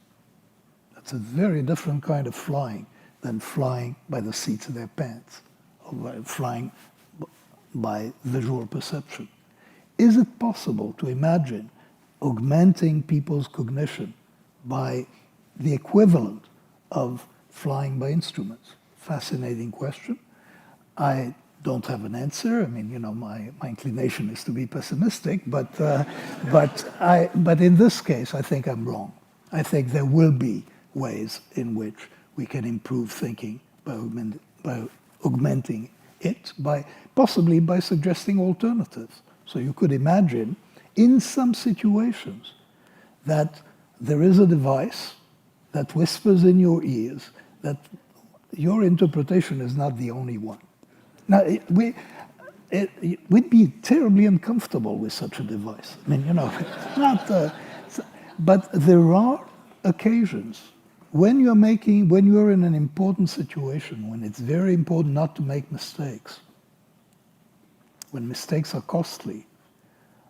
That's a very different kind of flying than flying by the seats of their pants, or by flying by visual perception. Is it possible to imagine augmenting people's cognition by the equivalent of flying by instruments? Fascinating question. I don't have an answer. I mean, my inclination is to be pessimistic, but in this case, I think I'm wrong. I think there will be ways in which we can improve thinking by augmenting it, possibly by suggesting alternatives. So you could imagine, in some situations, that there is a device that whispers in your ears that your interpretation is not the only one. Now, we'd be terribly uncomfortable with such a device. I mean, but there are occasions when you're in an important situation, when it's very important not to make mistakes, when mistakes are costly,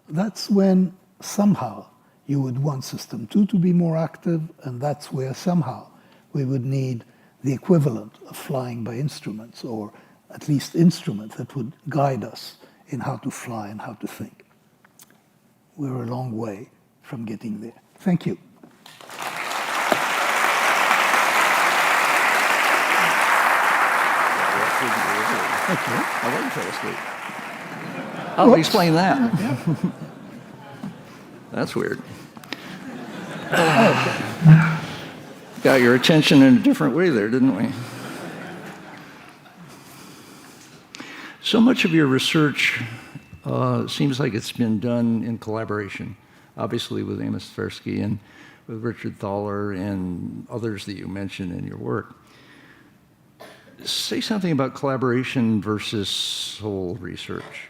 that's when somehow you would want system 2 to be more active, and that's where somehow we would need the equivalent of flying by instruments, or at least instrument that would guide us in how to fly and how to think. We're a long way from getting there. Thank you. I wouldn't fall asleep. I'll explain that. That's weird. Got your attention in a different way there, didn't we? So much of your research seems like it's been done in collaboration, obviously with Amos Tversky and with Richard Thaler and others that you mentioned in your work. Say something about collaboration versus sole research.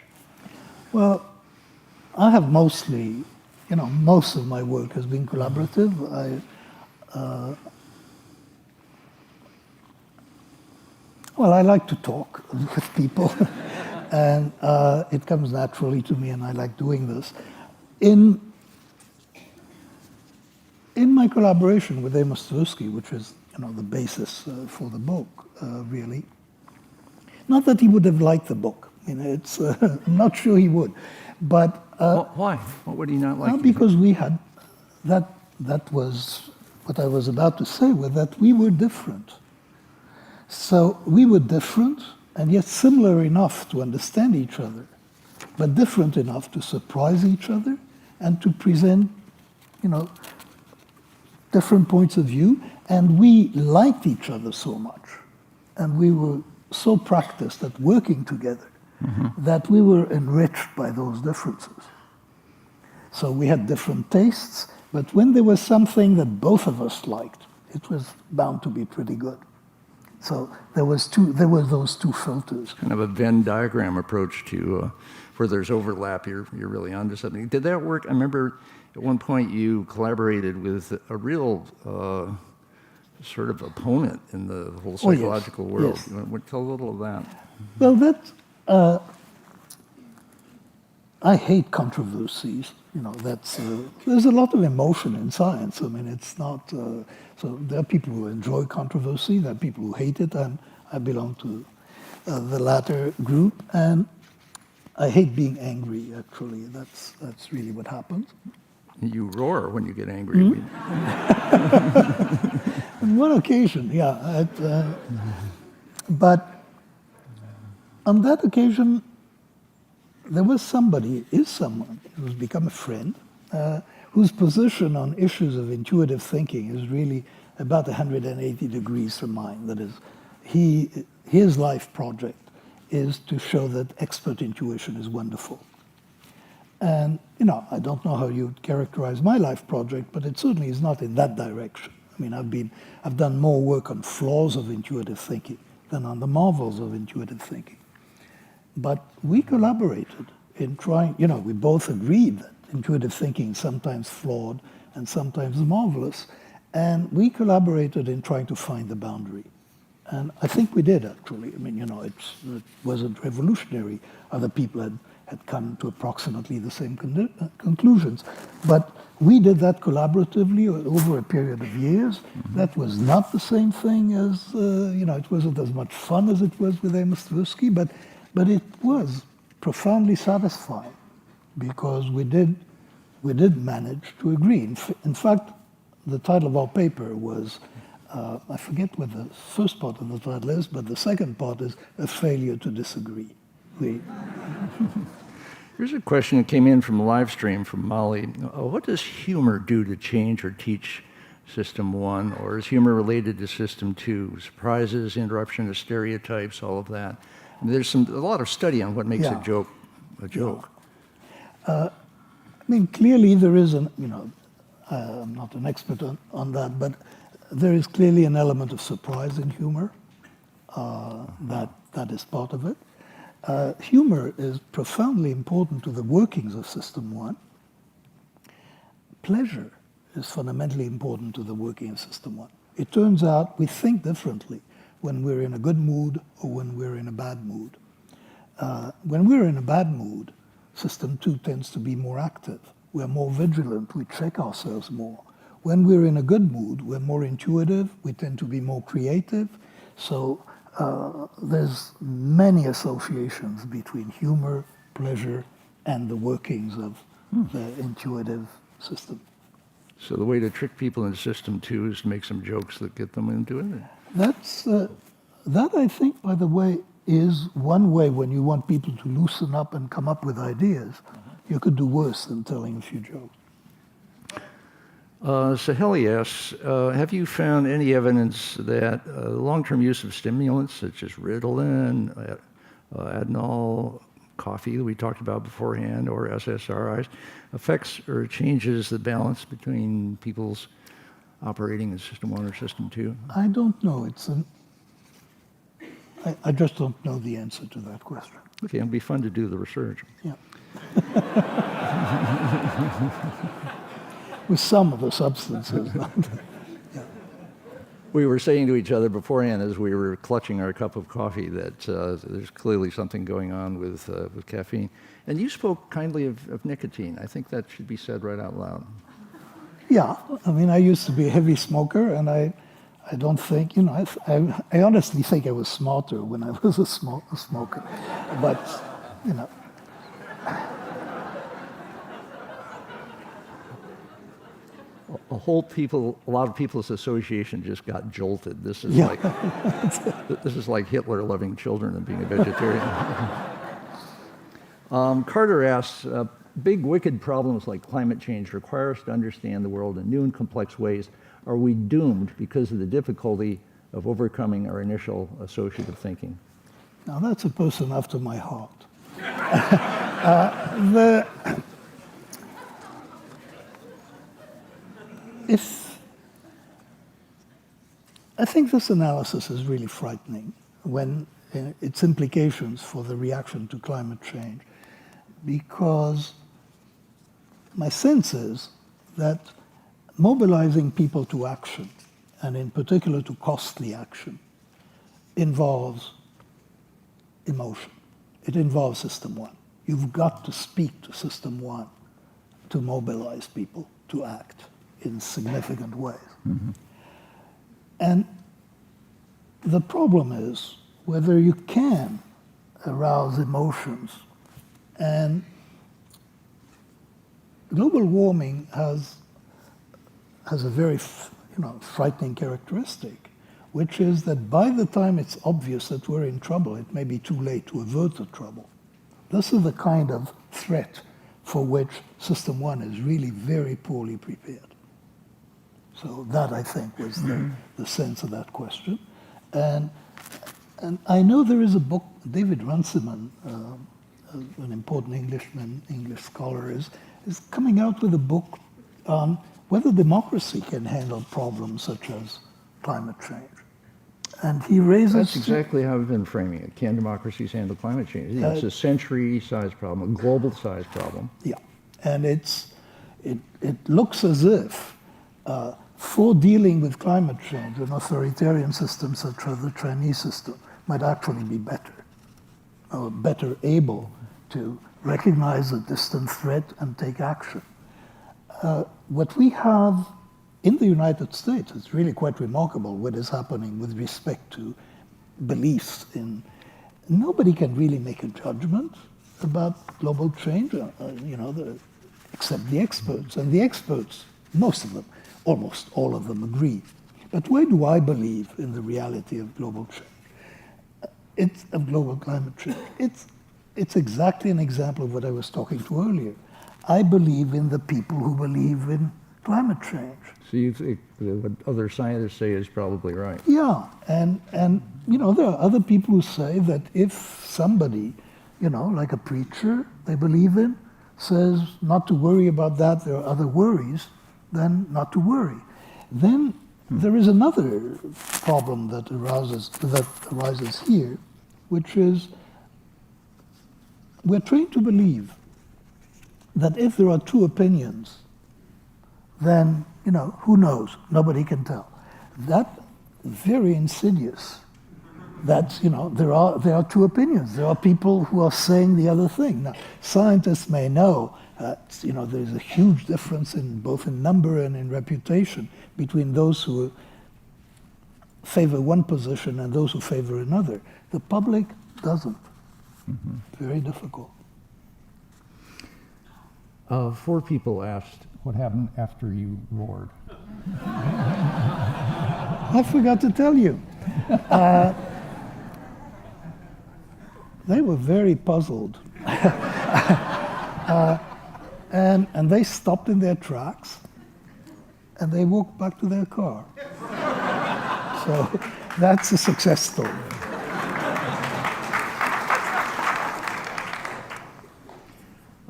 Well, I have mostly, most of my work has been collaborative. I like to talk with people, and it comes naturally to me, and I like doing this. In my collaboration with Amos Tversky, which is the basis for the book, really. Not that he would have liked the book. It's I'm not sure he would, but why? What would he not like? Not because we had that. That was what I was about to say. Was that we were different. So we were different, and yet similar enough to understand each other, but different enough to surprise each other and to present, different points of view. And we liked each other so much, and we were so practiced at working together that we were enriched by those differences. So we had different tastes, but when there was something that both of us liked, it was bound to be pretty good. So there were those two filters. Kind of a Venn diagram approach to where there's overlap, you're really onto something. Did that work? I remember at one point you collaborated with a real sort of opponent in the whole psychological world. Yes. Tell a little of that. Well, I hate controversies. There's a lot of emotion in science. It's not. So there are people who enjoy controversy. There are people who hate it, and I belong to the latter group. And I hate being angry. Actually, that's really what happens. You roar when you get angry. On one occasion, yeah. But on that occasion, there was someone who's become a friend, whose position on issues of intuitive thinking is really about 180 degrees from mine. That is, his life project is to show that expert intuition is wonderful. And, I don't know how you'd characterize my life project, but it certainly is not in that direction. I've done more work on flaws of intuitive thinking than on the marvels of intuitive thinking. But we collaborated in trying, we both agreed that intuitive thinking is sometimes flawed and sometimes marvelous, and we collaborated in trying to find the boundary. And I think we did, actually. It wasn't revolutionary. Other people had come to approximately the same conclusions. But we did that collaboratively over a period of years. That was not the same thing as, it wasn't as much fun as it was with Amos Tversky, but it was profoundly satisfying because we did manage to agree. In fact, the title of our paper was, I forget what the first part of the title is, but the second part is A Failure to Disagree. Here's a question that came in from a live stream from Molly. What does humor do to change or teach System 1? Or is humor related to System 2? Surprises, interruption of stereotypes, all of that. There's a lot of study on what makes a joke a joke. Clearly there is I'm not an expert on that, but there is clearly an element of surprise in humor. That is part of it. Humor is profoundly important to the workings of System 1. Pleasure is fundamentally important to the working of System 1. It turns out we think differently when we're in a good mood or when we're in a bad mood. When we're in a bad mood, System 2 tends to be more active. We're more vigilant. We check ourselves more. When we're in a good mood, we're more intuitive. We tend to be more creative. So there's many associations between humor, pleasure, and the workings of the intuitive system. So the way to trick people in system 2 is to make some jokes that get them into it? That, I think, by the way, is one way when you want people to loosen up and come up with ideas. You could do worse than telling a few jokes. Saheli asks, have you found any evidence that long-term use of stimulants such as Ritalin, Adderall, coffee that we talked about beforehand, or SSRIs, affects or changes the balance between people's operating in System 1 or System 2? I don't know. I just don't know the answer to that question. Okay, it'll be fun to do the research. Yeah. With some of the substances. Yeah. We were saying to each other beforehand as we were clutching our cup of coffee that there's clearly something going on with caffeine. And you spoke kindly of nicotine. I think that should be said right out loud. Yeah, I mean, I used to be a heavy smoker, and I don't think, I honestly think I was smarter when I was a smoker. But, A lot of people's association just got jolted. This is like Hitler loving children and being a vegetarian. Carter asks, big wicked problems like climate change require us to understand the world in new and complex ways. Are we doomed because of the difficulty of overcoming our initial associative thinking? Now that's a person after my heart. I think this analysis is really frightening when its implications for the reaction to climate change, because my sense is that mobilizing people to action, and in particular to costly action, involves emotion. It involves System 1. You've got to speak to System 1 to mobilize people to act in significant ways. Mm-hmm. And the problem is whether you can arouse emotions. And global warming has a very frightening characteristic, which is that by the time it's obvious that we're in trouble, it may be too late to avert the trouble. This is the kind of threat for which System 1 is really very poorly prepared. So that, I think, was the sense of that question. And I know there is a book, David Runciman, an important English scholar, is coming out with a book on whether democracy can handle problems such as climate change. And he raises... That's exactly how I've been framing it. Can democracies handle climate change? It's a century-sized problem, a global-sized problem. Yeah, and it looks as if for dealing with climate change, an authoritarian system such as the Chinese system might actually be better able to recognize a distant threat and take action. What we have in the United States is really quite remarkable what is happening with respect to beliefs in... Nobody can really make a judgment about global change, except the experts. And the experts, most of them, almost all of them agree. But where do I believe in the reality of global change? Of global climate change. It's exactly an example of what I was talking to earlier. I believe in the people who believe in climate change. So you think what other scientists say is probably right? Yeah, and there are other people who say that if somebody, like a preacher they believe in, says not to worry about that, there are other worries, then not to worry. Then there is another problem that arises here, which is we're trained to believe that if there are two opinions, then, who knows? Nobody can tell. That's very insidious. That's, there are two opinions. There are people who are saying the other thing. Now, scientists may know that, there's a huge difference in both in number and in reputation between those who favor one position and those who favor another. The public doesn't. Very difficult. 4 people asked, what happened after you roared? I forgot to tell you. They were very puzzled. And they stopped in their tracks and they walked back to their car. So that's a success story.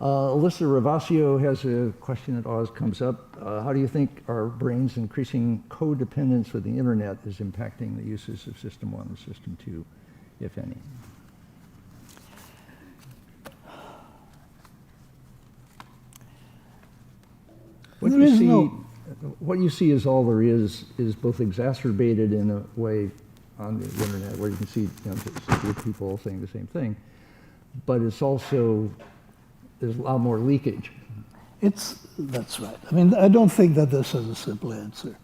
Alyssa Ravasio has a question that always comes up. How do you think our brain's increasing codependence with the internet is impacting the uses of System 1 and System 2, if any? What you see is all there is both exacerbated in a way on the internet, where you can see people saying the same thing, but it's also, there's a lot more leakage. That's right. I mean, I don't think that this is a simple answer.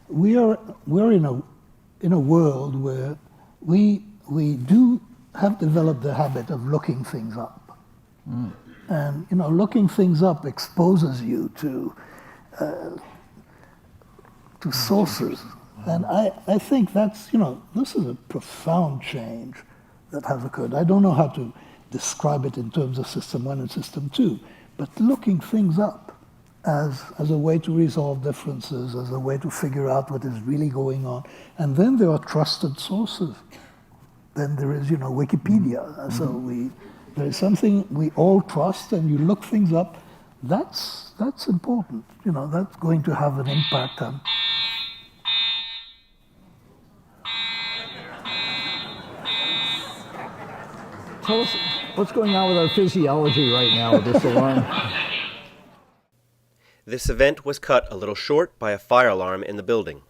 We're in a world where we do have developed the habit of looking things up. And looking things up exposes you to sources. And I think that's, this is a profound change that has occurred. I don't know how to describe it in terms of System 1 and System 2, but looking things up as a way to resolve differences, as a way to figure out what is really going on. And then there are trusted sources. Then there is, Wikipedia. So there is something we all trust, and you look things up. That's important. That's going to have an impact on. Tell us what's going on with our physiology right now with this alarm. This event was cut a little short by a fire alarm in the building.